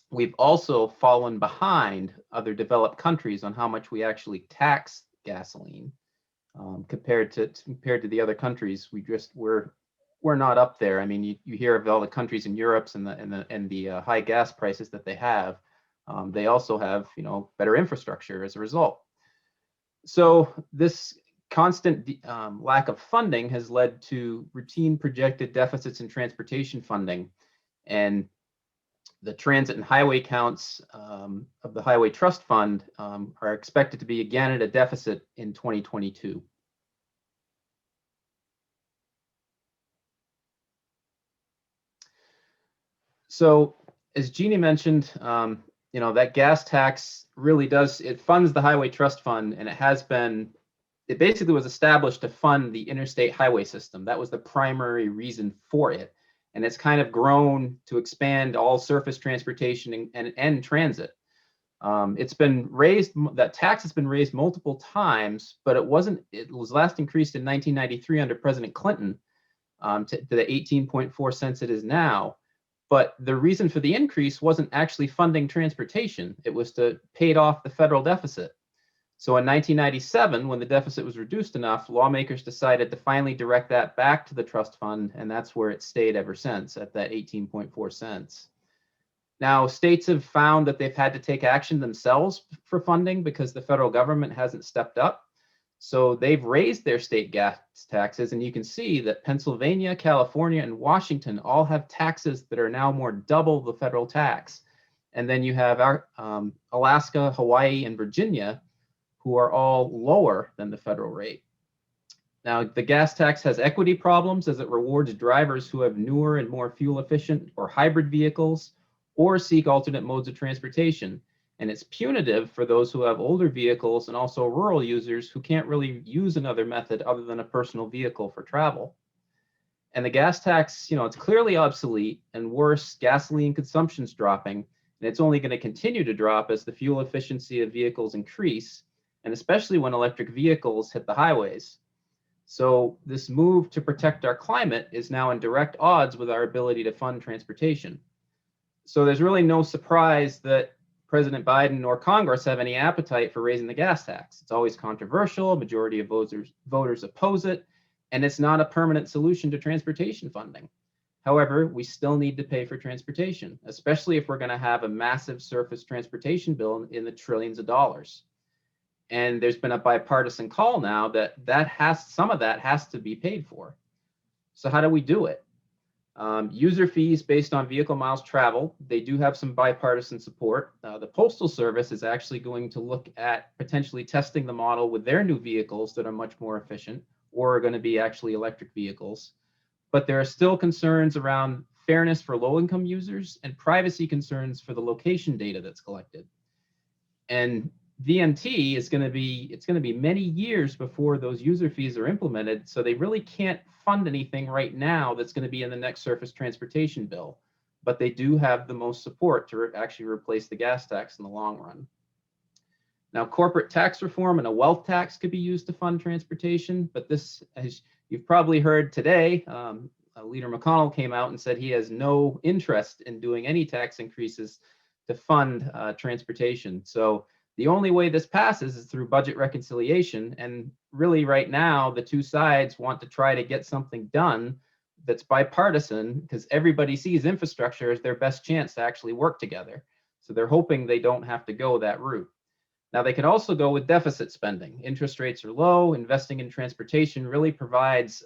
We've also fallen behind other developed countries on how much we actually tax gasoline. Compared to the other countries, we're not up there. I mean, you hear of all the countries in Europe and the high gas prices that they have. They also have better infrastructure as a result. So this constant lack of funding has led to routine projected deficits in transportation funding, and the transit and highway counts of the Highway Trust Fund are expected to be again at a deficit in 2022. So as Jeannie mentioned, that gas tax really it funds the Highway Trust Fund, and it basically was established to fund the interstate highway system. That was the primary reason for it. And it's kind of grown to expand all surface transportation and transit. It's been raised, that tax has been raised multiple times, but it was last increased in 1993 under President Clinton to the 18.4 cents it is now. But the reason for the increase wasn't actually funding transportation. It was to pay off the federal deficit. So in 1997, when the deficit was reduced enough, lawmakers decided to finally direct that back to the trust fund, and that's where it stayed ever since, at that 18.4 cents. Now, states have found that they've had to take action themselves for funding because the federal government hasn't stepped up. So they've raised their state gas taxes, and you can see that Pennsylvania, California, and Washington all have taxes that are now more double the federal tax. And then you have our Alaska, Hawaii, and Virginia, who are all lower than the federal rate. Now, the gas tax has equity problems as it rewards drivers who have newer and more fuel efficient or hybrid vehicles or seek alternate modes of transportation. And it's punitive for those who have older vehicles and also rural users who can't really use another method other than a personal vehicle for travel. And the gas tax, it's clearly obsolete, and worse, gasoline consumption's dropping, and it's only going to continue to drop as the fuel efficiency of vehicles increase, and especially when electric vehicles hit the highways. So this move to protect our climate is now in direct odds with our ability to fund transportation. So there's really no surprise that President Biden or Congress have any appetite for raising the gas tax. It's always controversial, a majority of voters oppose it, and it's not a permanent solution to transportation funding. However, we still need to pay for transportation, especially if we're going to have a massive surface transportation bill in the trillions of dollars. And there's been a bipartisan call now that some of that has to be paid for. So how do we do it? User fees based on vehicle miles traveled, they do have some bipartisan support. The Postal Service is actually going to look at potentially testing the model with their new vehicles that are much more efficient or are going to be actually electric vehicles. But there are still concerns around fairness for low-income users and privacy concerns for the location data that's collected. And VMT it's going to be many years before those user fees are implemented, so they really can't fund anything right now that's going to be in the next surface transportation bill. But they do have the most support to actually replace the gas tax in the long run. Now, corporate tax reform and a wealth tax could be used to fund transportation, but this, as you've probably heard today, Leader McConnell came out and said he has no interest in doing any tax increases to fund transportation. So the only way this passes is through budget reconciliation. And really right now, the two sides want to try to get something done that's bipartisan because everybody sees infrastructure as their best chance to actually work together. So they're hoping they don't have to go that route. Now, they can also go with deficit spending. Interest rates are low. Investing in transportation really provides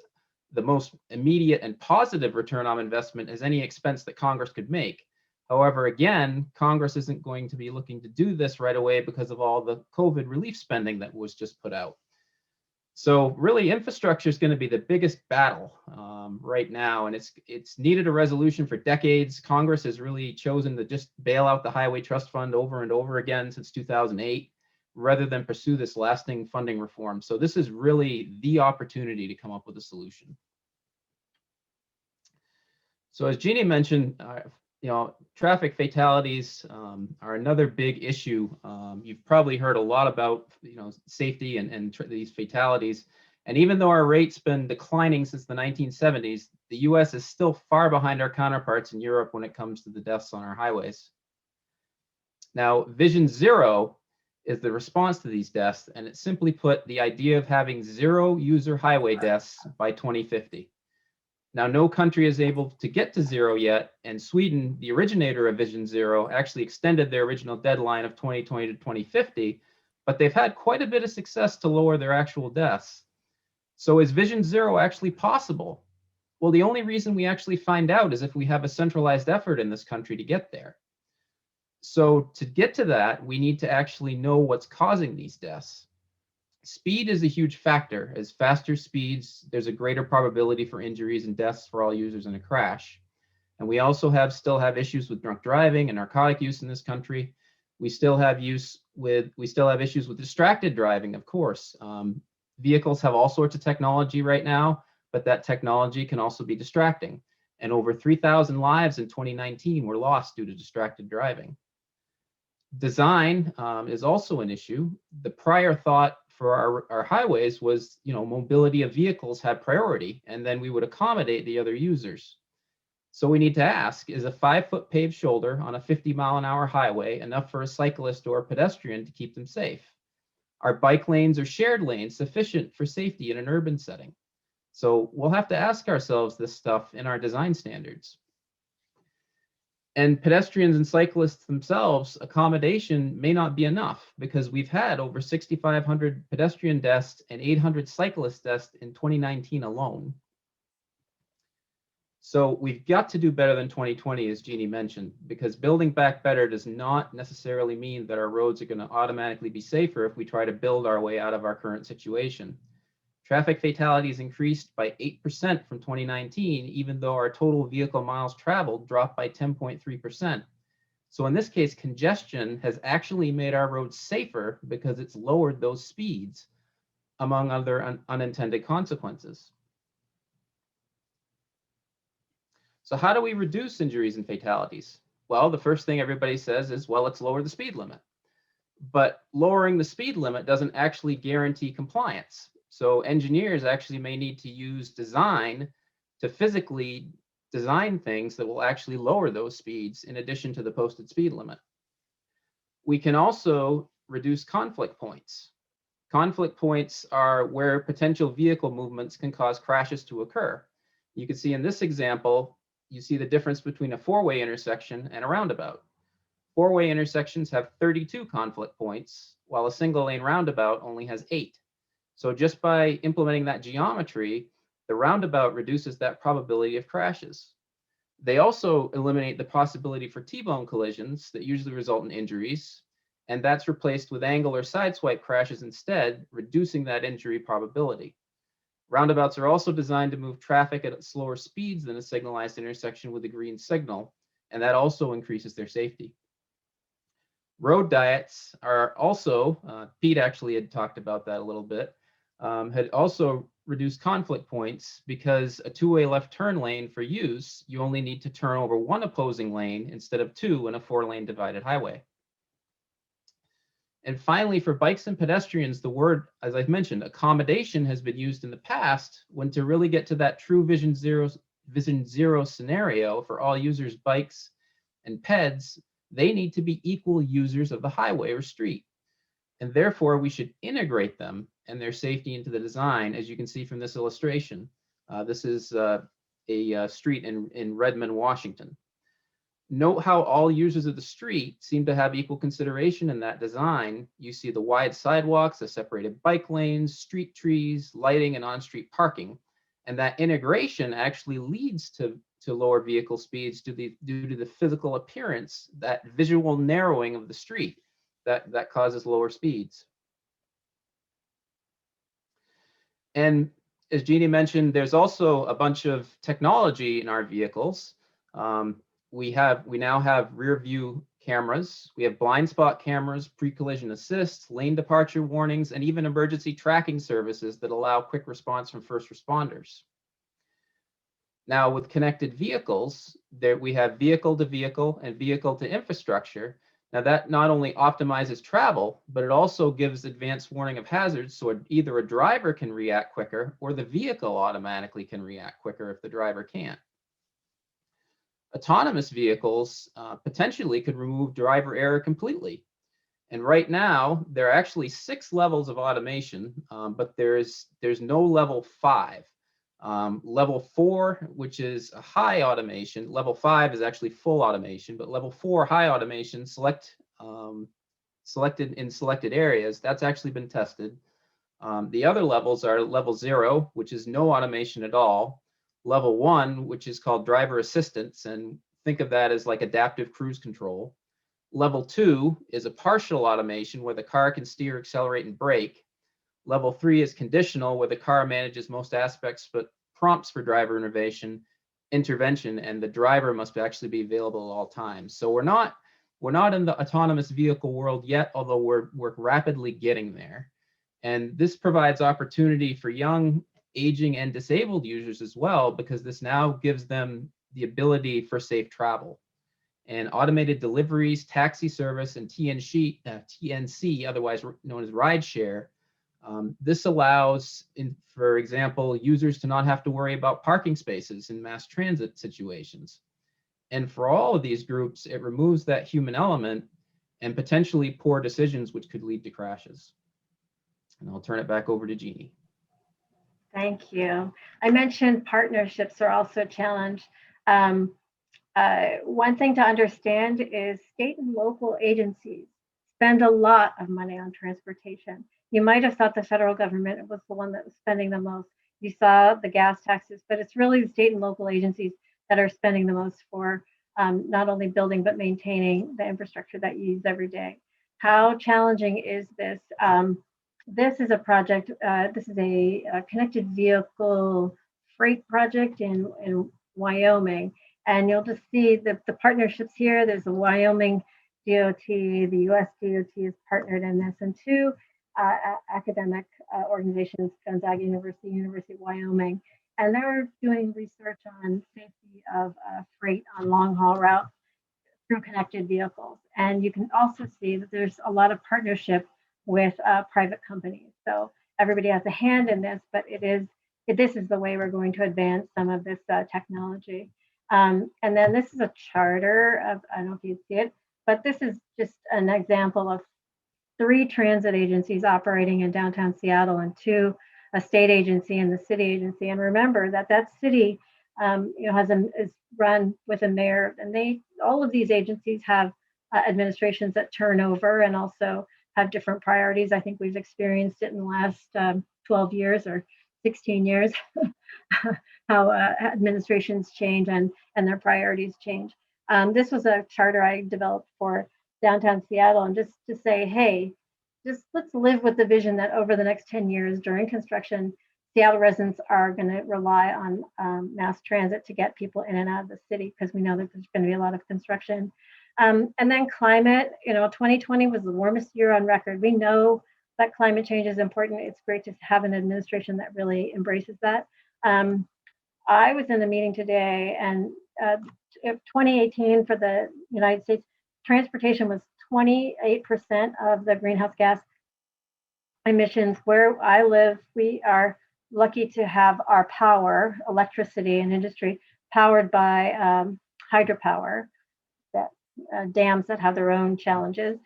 the most immediate and positive return on investment as any expense that Congress could make. However, again, Congress isn't going to be looking to do this right away because of all the COVID relief spending that was just put out. So really, infrastructure is going to be the biggest battle right now, and it's needed a resolution for decades. Congress has really chosen to just bail out the Highway Trust Fund over and over again since 2008, rather than pursue this lasting funding reform. So this is really the opportunity to come up with a solution. So as Jeanne mentioned, traffic fatalities are another big issue. You've probably heard a lot about, safety and these fatalities. And even though our rate's been declining since the 1970s, the US is still far behind our counterparts in Europe when it comes to the deaths on our highways. Now, Vision Zero is the response to these deaths, and it's simply put the idea of having zero user highway deaths by 2050. Now, no country is able to get to zero yet, and Sweden, the originator of Vision Zero, actually extended their original deadline of 2020 to 2050, but they've had quite a bit of success to lower their actual deaths. So is Vision Zero actually possible? Well, the only reason we actually find out is if we have a centralized effort in this country to get there. So to get to that, we need to actually know what's causing these deaths. Speed is a huge factor. As faster speeds, there's a greater probability for injuries and deaths for all users in a crash. And we also still have issues with drunk driving and narcotic use in this country. We still have issues with distracted driving, of course. Vehicles have all sorts of technology right now, but that technology can also be distracting. And over 3,000 lives in 2019 were lost due to distracted driving. Design is also an issue. The prior thought for our highways was, mobility of vehicles had priority, and then we would accommodate the other users. So we need to ask, is a 5-foot paved shoulder on a 50-mile-an-hour highway enough for a cyclist or a pedestrian to keep them safe? Are bike lanes or shared lanes sufficient for safety in an urban setting? So we'll have to ask ourselves this stuff in our design standards. And pedestrians and cyclists themselves, accommodation may not be enough, because we've had over 6,500 pedestrian deaths and 800 cyclist deaths in 2019 alone. So we've got to do better than 2020, as Jeanne mentioned, because building back better does not necessarily mean that our roads are going to automatically be safer if we try to build our way out of our current situation. Traffic fatalities increased by 8% from 2019, even though our total vehicle miles traveled dropped by 10.3%. So in this case, congestion has actually made our roads safer because it's lowered those speeds, among other unintended consequences. So how do we reduce injuries and fatalities? Well, the first thing everybody says is, well, let's lower the speed limit. But lowering the speed limit doesn't actually guarantee compliance. So engineers actually may need to use design to physically design things that will actually lower those speeds in addition to the posted speed limit. We can also reduce conflict points. Conflict points are where potential vehicle movements can cause crashes to occur. You can see in this example, you see the difference between a four-way intersection and a roundabout. Four-way intersections have 32 conflict points, while a single-lane roundabout only has 8. So just by implementing that geometry, the roundabout reduces that probability of crashes. They also eliminate the possibility for T-bone collisions that usually result in injuries, and that's replaced with angle or sideswipe crashes instead, reducing that injury probability. Roundabouts are also designed to move traffic at slower speeds than a signalized intersection with a green signal, and that also increases their safety. Road diets are also, Pete actually had talked about that a little bit, had also reduced conflict points because a two-way left turn lane for use, you only need to turn over one opposing lane instead of two in a 4-lane divided highway. And finally, for bikes and pedestrians, the word, as I've mentioned, accommodation has been used in the past when to really get to that true Vision Zero scenario for all users, bikes and peds, they need to be equal users of the highway or street. And therefore, we should integrate them and their safety into the design, as you can see from this illustration. This is a street in Redmond, Washington. Note how all users of the street seem to have equal consideration in that design. You see the wide sidewalks, the separated bike lanes, street trees, lighting, and on-street parking. And that integration actually leads to lower vehicle speeds due to the physical appearance, that visual narrowing of the street that causes lower speeds. And as Jeannie mentioned, there's also a bunch of technology in our vehicles. We now have rear view cameras. We have blind spot cameras, pre-collision assist, lane departure warnings, and even emergency tracking services that allow quick response from first responders. Now with connected vehicles, we have vehicle to vehicle and vehicle to infrastructure. Now that not only optimizes travel, but it also gives advanced warning of hazards, so either a driver can react quicker or the vehicle automatically can react quicker if the driver can't. Autonomous vehicles potentially could remove driver error completely. And right now, there are actually 6 levels of automation, but there's no level 5. Level 4, which is a high automation. Level 5 is actually full automation, but level 4, high automation, selected in selected areas, that's actually been tested. The other levels are level 0, which is no automation at all. Level 1, which is called driver assistance, and think of that as like adaptive cruise control. Level 2 is a partial automation where the car can steer, accelerate, and brake. Level 3 is conditional, where the car manages most aspects but prompts for driver intervention, and the driver must actually be available at all times. So we're not in the autonomous vehicle world yet, although we're rapidly getting there. And this provides opportunity for young, aging, and disabled users as well, because this now gives them the ability for safe travel. And automated deliveries, taxi service, and TNC, otherwise known as rideshare, this allows, for example, users to not have to worry about parking spaces in mass transit situations. And for all of these groups, it removes that human element and potentially poor decisions, which could lead to crashes. And I'll turn it back over to Jeannie. Thank you. I mentioned partnerships are also a challenge. One thing to understand is state and local agencies spend a lot of money on transportation. You might have thought the federal government was the one that was spending the most. You saw the gas taxes, but it's really the state and local agencies that are spending the most for not only building, but maintaining the infrastructure that you use every day. How challenging is this? This is a project, this is a connected vehicle freight project in Wyoming. And you'll just see the partnerships here. There's the Wyoming DOT, the US DOT is partnered in this, and 2 academic organizations, Gonzaga University, University of Wyoming. And they're doing research on safety of freight on long haul routes through connected vehicles. And you can also see that there's a lot of partnership with private companies. So everybody has a hand in this, but this is the way we're going to advance some of this technology. And then this is a charter of, I don't know if you see it, but this is just an example of 3 transit agencies operating in downtown Seattle and 2, a state agency and the city agency. And remember that city is run with a mayor, and all of these agencies have administrations that turn over and also have different priorities. I think we've experienced it in the last 12 years or 16 years, how administrations change and their priorities change. This was a charter I developed for downtown Seattle, and just to say, hey, just let's live with the vision that over the next 10 years during construction, Seattle residents are going to rely on mass transit to get people in and out of the city, because we know that there's going to be a lot of construction. And then climate, 2020 was the warmest year on record. We know that climate change is important. It's great to have an administration that really embraces that. I was in a meeting today, and 2018 for the United States, transportation was 28% of the greenhouse gas emissions. Where I live, we are lucky to have our power, electricity and industry powered by hydropower, that dams that have their own challenges.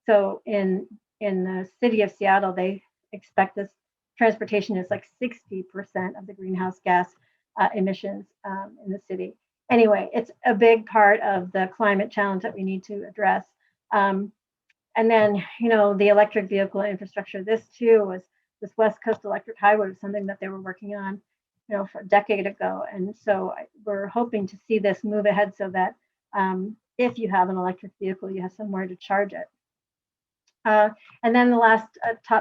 So in the city of Seattle, they expect this transportation is like 60% of the greenhouse gas emissions in the city. Anyway, it's a big part of the climate challenge that we need to address. And then, the electric vehicle infrastructure, this West Coast Electric Highway was something that they were working on, for a decade ago. And so we're hoping to see this move ahead so that if you have an electric vehicle, you have somewhere to charge it. And then the last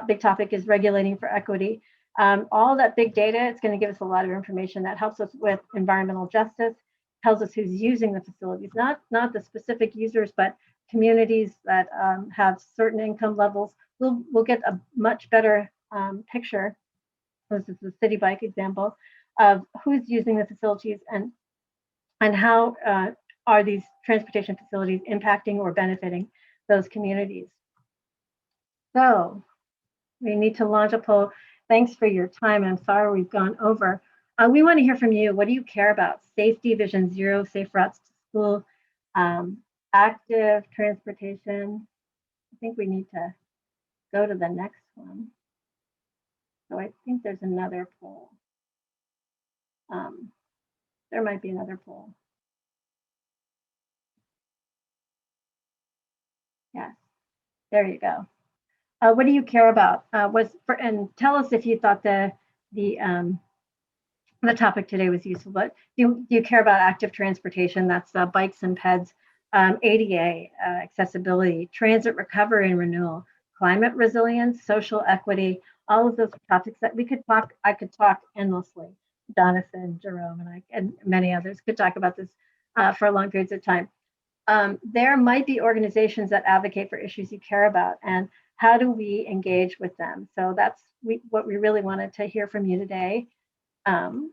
big topic is regulating for equity. All that big data, it's going to give us a lot of information that helps us with environmental justice, tells us who's using the facilities, not the specific users, but communities that have certain income levels. We'll get a much better picture. This is the city bike example of who's using the facilities and how are these transportation facilities impacting or benefiting those communities. So we need to launch a poll. Thanks for your time. I'm sorry we've gone over. We want to hear from you. What do you care about? Safety, vision zero, safe routes to school, active transportation. I think we need to go to the next one. So I think there's another poll. There might be another poll. Yes, there you go. What do you care about? And tell us if you thought the topic today was useful. But do you care about active transportation? That's bikes and peds, ADA, accessibility, transit recovery and renewal, climate resilience, social equity. All of those topics that we could talk. I could talk endlessly. Jonathan, Jerome, and I, and many others could talk about this for long periods of time. There might be organizations that advocate for issues you care about, and how do we engage with them? So that's what we really wanted to hear from you today. So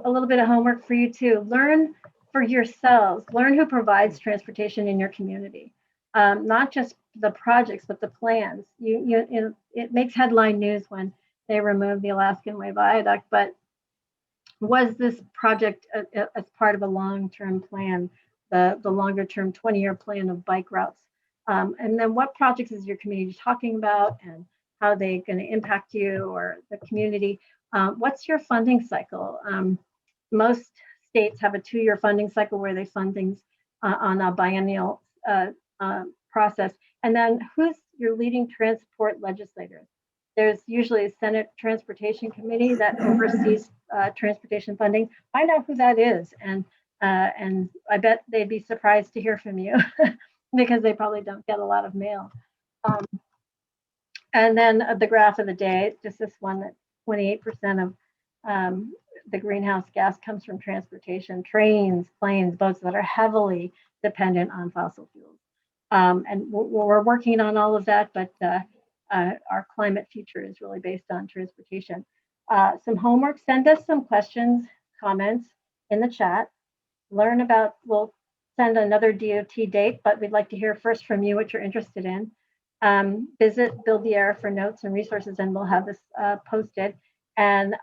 a little bit of homework for you too. Learn for yourselves. Learn who provides transportation in your community. Not just the projects, but the plans. It makes headline news when they remove the Alaskan Way Viaduct, but was this project as part of a long-term plan, the longer-term 20-year plan of bike routes? And then what projects is your community talking about, and how are they going to impact you or the community? What's your funding cycle? Most states have a 2-year funding cycle where they fund things on a biennial process. And then who's your leading transport legislators? There's usually a Senate Transportation Committee that oversees transportation funding. Find out who that is, and I bet they'd be surprised to hear from you because they probably don't get a lot of mail. And then the graph of the day, just this one, that 28% of the greenhouse gas comes from transportation, trains, planes, boats that are heavily dependent on fossil fuels. And we're working on all of that, but our climate future is really based on transportation. Some homework, send us some questions, comments in the chat. Learn about, we'll send another DOT date, but we'd like to hear first from you what you're interested in. Visit Build the Air for notes and resources, and we'll have this posted. And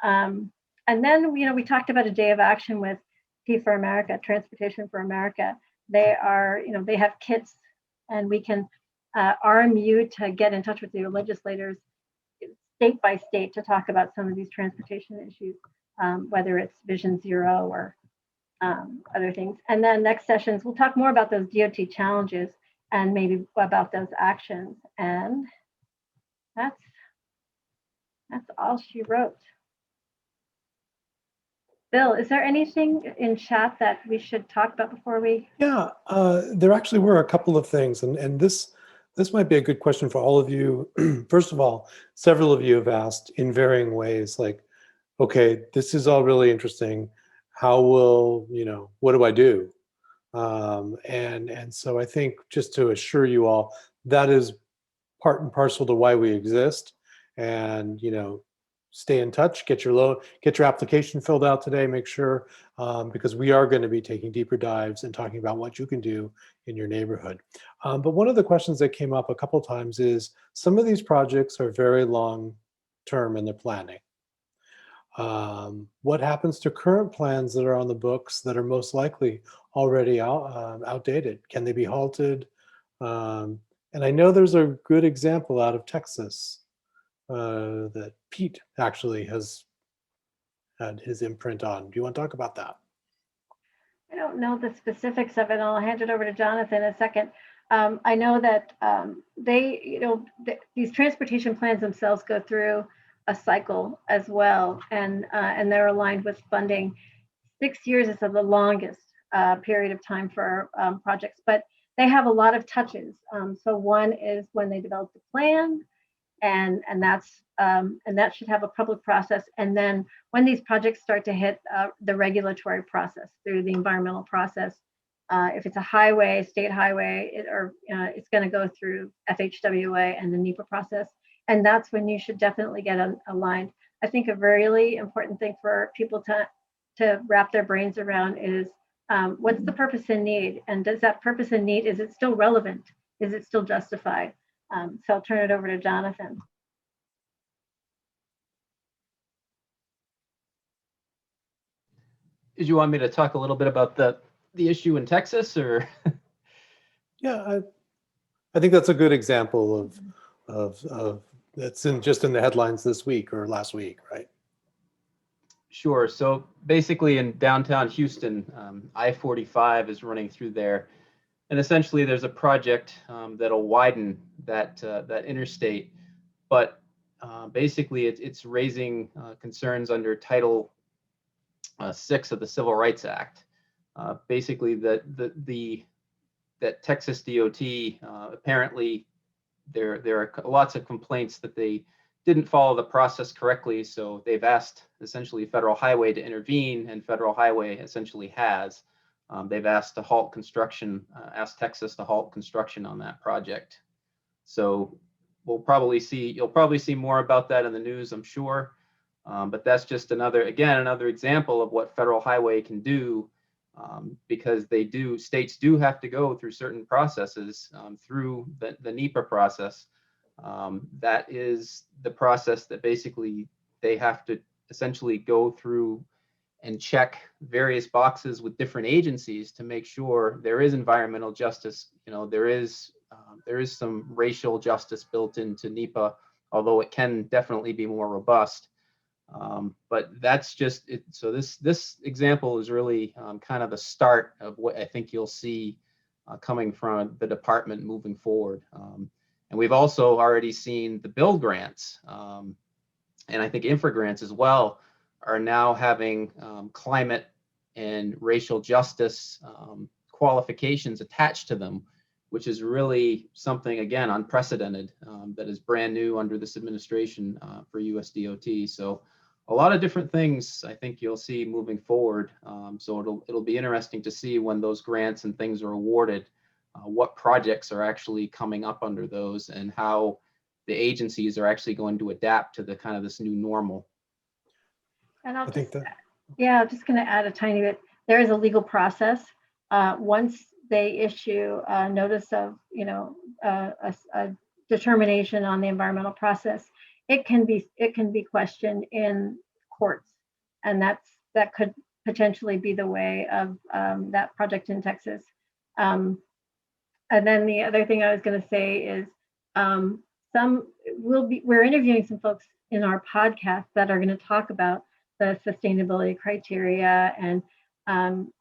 then, we talked about a day of action with T for America, Transportation for America. They are, they have kits, and we can arm you to get in touch with your legislators state by state to talk about some of these transportation issues, whether it's Vision Zero or other things. And then next sessions, we'll talk more about those DOT challenges and maybe about those actions. And that's all she wrote. Bill, is there anything in chat that we should talk about before we? Yeah, there actually were a couple of things, and this might be a good question for all of you. First of all, several of you have asked in varying ways, like, okay, this is all really interesting. How will, what do I do? And so I think, just to assure you all, that is part and parcel to why we exist. And, stay in touch, get your application filled out today, make sure, because we are going to be taking deeper dives and talking about what you can do in your neighborhood. But one of the questions that came up a couple of times is, some of these projects are very long term in their planning. What happens to current plans that are on the books that are most likely already outdated? Can they be halted? And I know there's a good example out of Texas that Pete actually has had his imprint on. Do you want to talk about that? I don't know the specifics of it. I'll hand it over to Jonathan in a second. I know that these transportation plans themselves go through a cycle as well, and they're aligned with funding. 6 years is the longest period of time for projects, but they have a lot of touches. So one is when they develop the plan, and that should have a public process. And then when these projects start to hit the regulatory process through the environmental process, if it's a highway, state highway, it's going to go through FHWA and the NEPA process. And that's when you should definitely get aligned. I think a really important thing for people to wrap their brains around is what's the purpose and need? And does that purpose and need, is it still relevant? Is it still justified? So I'll turn it over to Jonathan. Did you want me to talk a little bit about the issue in Texas, or? Yeah, I think that's a good example of that's just in the headlines this week or last week, right? Sure. So basically in downtown Houston, I-45 is running through there. And essentially there's a project that'll widen that interstate. But basically it's raising concerns under Title 6 of the Civil Rights Act. Basically that Texas DOT, apparently there are lots of complaints that they didn't follow the process correctly, so they've asked essentially Federal Highway to intervene, and Federal Highway essentially has. They've asked to halt construction, asked Texas to halt construction on that project. So you'll probably see more about that in the news, I'm sure. But that's just another example of what Federal Highway can do, because states do have to go through certain processes through the NEPA process. That is the process that basically they have to essentially go through and check various boxes with different agencies to make sure there is environmental justice. There is some racial justice built into NEPA, although it can definitely be more robust. But that's just it. So this example is really kind of the start of what I think you'll see coming from the department moving forward. And we've also already seen the build grants, and I think infra grants as well, are now having climate and racial justice qualifications attached to them, which is really something, again, unprecedented, that is brand new under this administration for US DOT. So a lot of different things I think you'll see moving forward. So it'll be interesting to see when those grants and things are awarded, what projects are actually coming up under those, and how the agencies are actually going to adapt to the kind of this new normal. And I'm just going to add a tiny bit. There is a legal process. Once they issue a notice of, a determination on the environmental process, it can be questioned in courts, and that could potentially be the way of that project in Texas. And then the other thing I was going to say is we're interviewing some folks in our podcast that are going to talk about the sustainability criteria, and I'm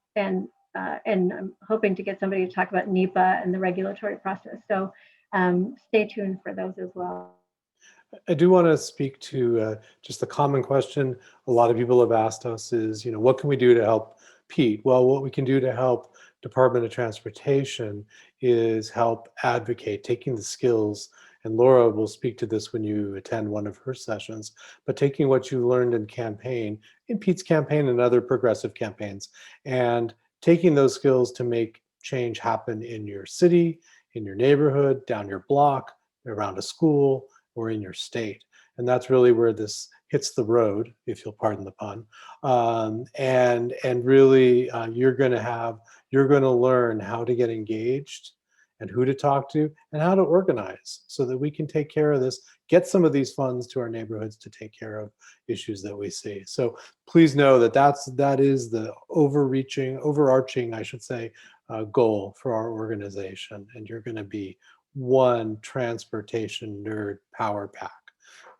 hoping to get somebody to talk about NEPA and the regulatory process. So stay tuned for those as well. I do want to speak to just the common question a lot of people have asked us is, what can we do to help Pete? Well, what we can do to help Department of Transportation is help advocate, taking the skills, and Laura will speak to this when you attend one of her sessions, but taking what you learned in Pete's campaign and other progressive campaigns, and taking those skills to make change happen in your city, in your neighborhood, down your block, around a school, or in your state. And that's really where this hits the road, if you'll pardon the pun. And really, you're going to learn how to get engaged and who to talk to and how to organize so that we can take care of this, get some of these funds to our neighborhoods to take care of issues that we see. So please know that is the overarching, I should say, goal for our organization. And you're going to be one transportation nerd power pack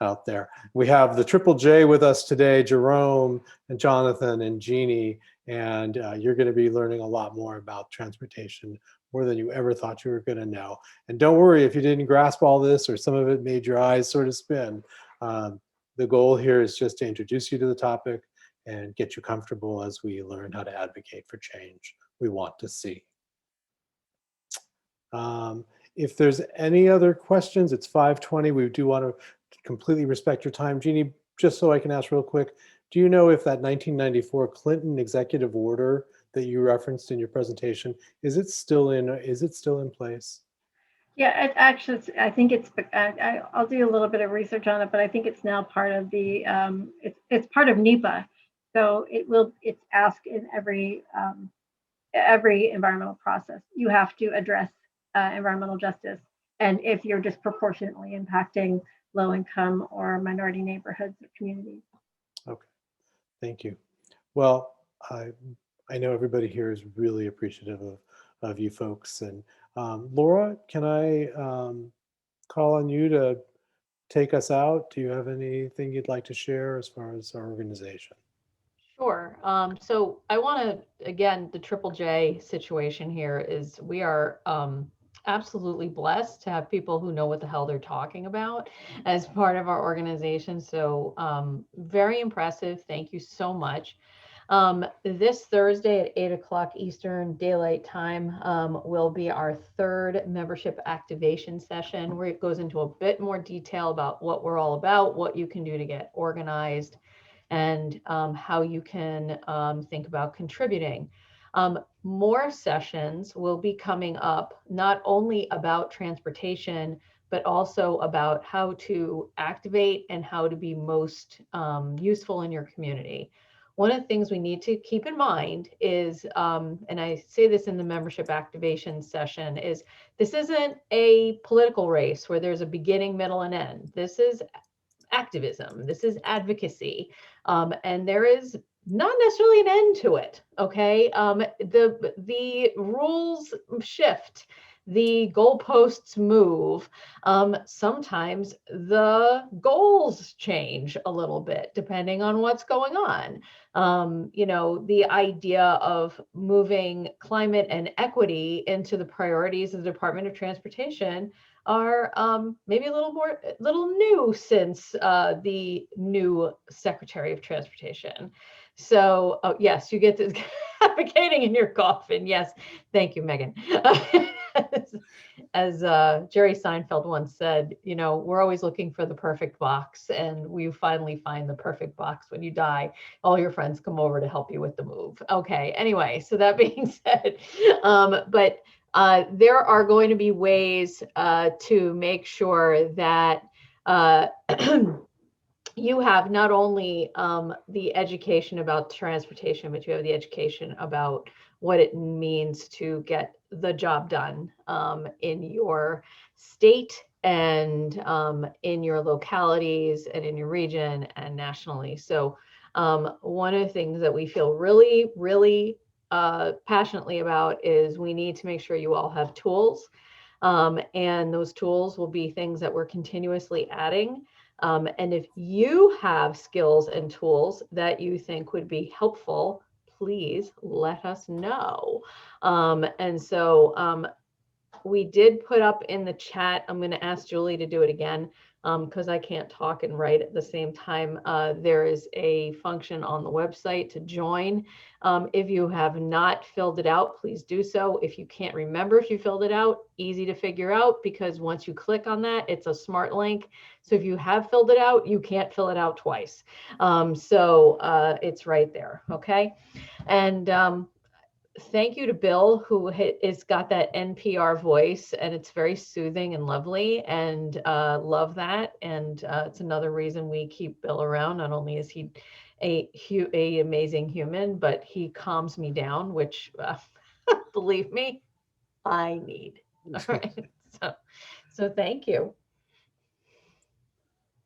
out there. We have the Triple J with us today, Jerome and Jonathan and Jeannie, and you're going to be learning a lot more about transportation, more than you ever thought you were going to know. And don't worry if you didn't grasp all this or some of it made your eyes sort of spin. The goal here is just to introduce you to the topic and get you comfortable as we learn how to advocate for change we want to see. If there's any other questions, it's 5:20. We do want to completely respect your time. Jeannie, just so I can ask real quick, do you know if that 1994 Clinton executive order that you referenced in your presentation, is it still in place? Yeah, it actually, I think I'll do a little bit of research on it, but I think it's now part of the, it's part of NEPA. So it's asked in every environmental process. You have to address environmental justice. And if you're disproportionately impacting low income or minority neighborhoods or communities. Okay, thank you. Well, I know everybody here is really appreciative of you folks. And Laura, can I call on you to take us out? Do you have anything you'd like to share as far as our organization? Sure. So I want to, again, the Triple J situation here is we are absolutely blessed to have people who know what the hell they're talking about as part of our organization. So very impressive. Thank you so much. This Thursday at 8 o'clock Eastern Daylight Time will be our third membership activation session, where it goes into a bit more detail about what we're all about, what you can do to get organized, and how you can think about contributing. More sessions will be coming up, not only about transportation, but also about how to activate and how to be most useful in your community. One of the things we need to keep in mind is, and I say this in the membership activation session, is this isn't a political race where there's a beginning, middle, and end. This is activism. This is advocacy. And there is not necessarily an end to it. Okay. The rules shift, the goalposts move. Sometimes the goals change a little bit depending on what's going on. You know, the idea of moving climate and equity into the priorities of the Department of Transportation are maybe a little new since the new Secretary of Transportation. So, oh, yes, you get this advocating in your coffin. Yes, thank you, Megan. As Jerry Seinfeld once said, you know, we're always looking for the perfect box, and we finally find the perfect box when you die. All your friends come over to help you with the move. Okay, anyway, so that being said, but there are going to be ways to make sure that you have not only the education about transportation, but you have the education about what it means to get the job done in your state and in your localities and in your region and nationally. So one of the things that we feel really, really passionately about is we need to make sure you all have tools. And those tools will be things that we're continuously adding. And if you have skills and tools that you think would be helpful, please let us know. And so we did put up in the chat, I'm going to ask Julie to do it again because I can't talk and write at the same time. There is a function on the website to join. If you have not filled it out, please do so. If you can't remember if you filled it out, easy to figure out because once you click on that, it's a smart link. So if you have filled it out, you can't fill it out twice. So it's right there, okay? And thank you to Bill, who has got that NPR voice, and it's very soothing and lovely, and love that. And it's another reason we keep Bill around. Not only is he a amazing human, but he calms me down, which believe me, I need. All right. So thank you.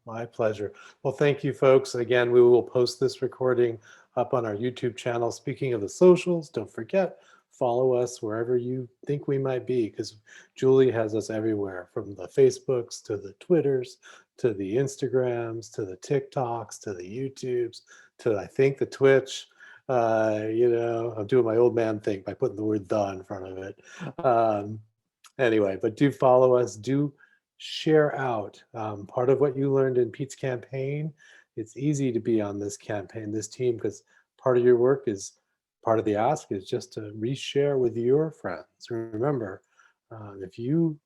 My pleasure. Well, thank you, folks. Again, we will post this recording up on our YouTube channel. Speaking of the socials, don't forget, follow us wherever you think we might be, because Julie has us everywhere, from the Facebooks to the Twitters, to the Instagrams, to the TikToks, to the YouTubes, to I think the Twitch. You know, I'm doing my old man thing by putting the word "the" in front of it. Anyway, but do follow us. Do share out. Part of what you learned in Pete's campaign, it's easy to be on this campaign, this team, because part of your work is, part of the ask is just to reshare with your friends. Remember, If you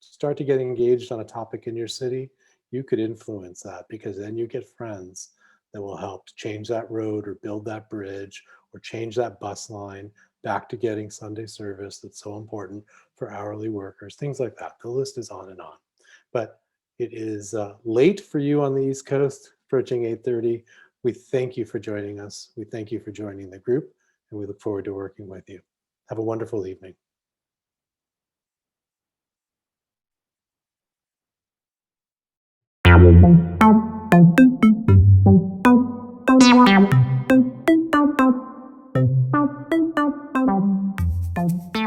start to get engaged on a topic in your city, you could influence that, because then you get friends that will help to change that road or build that bridge or change that bus line back to getting Sunday service that's so important for hourly workers, things like that. The list is on and on. But it is late for you on the East Coast, approaching 8:30. We thank you for joining us. We thank you for joining the group, and we look forward to working with you. Have a wonderful evening. Thank you.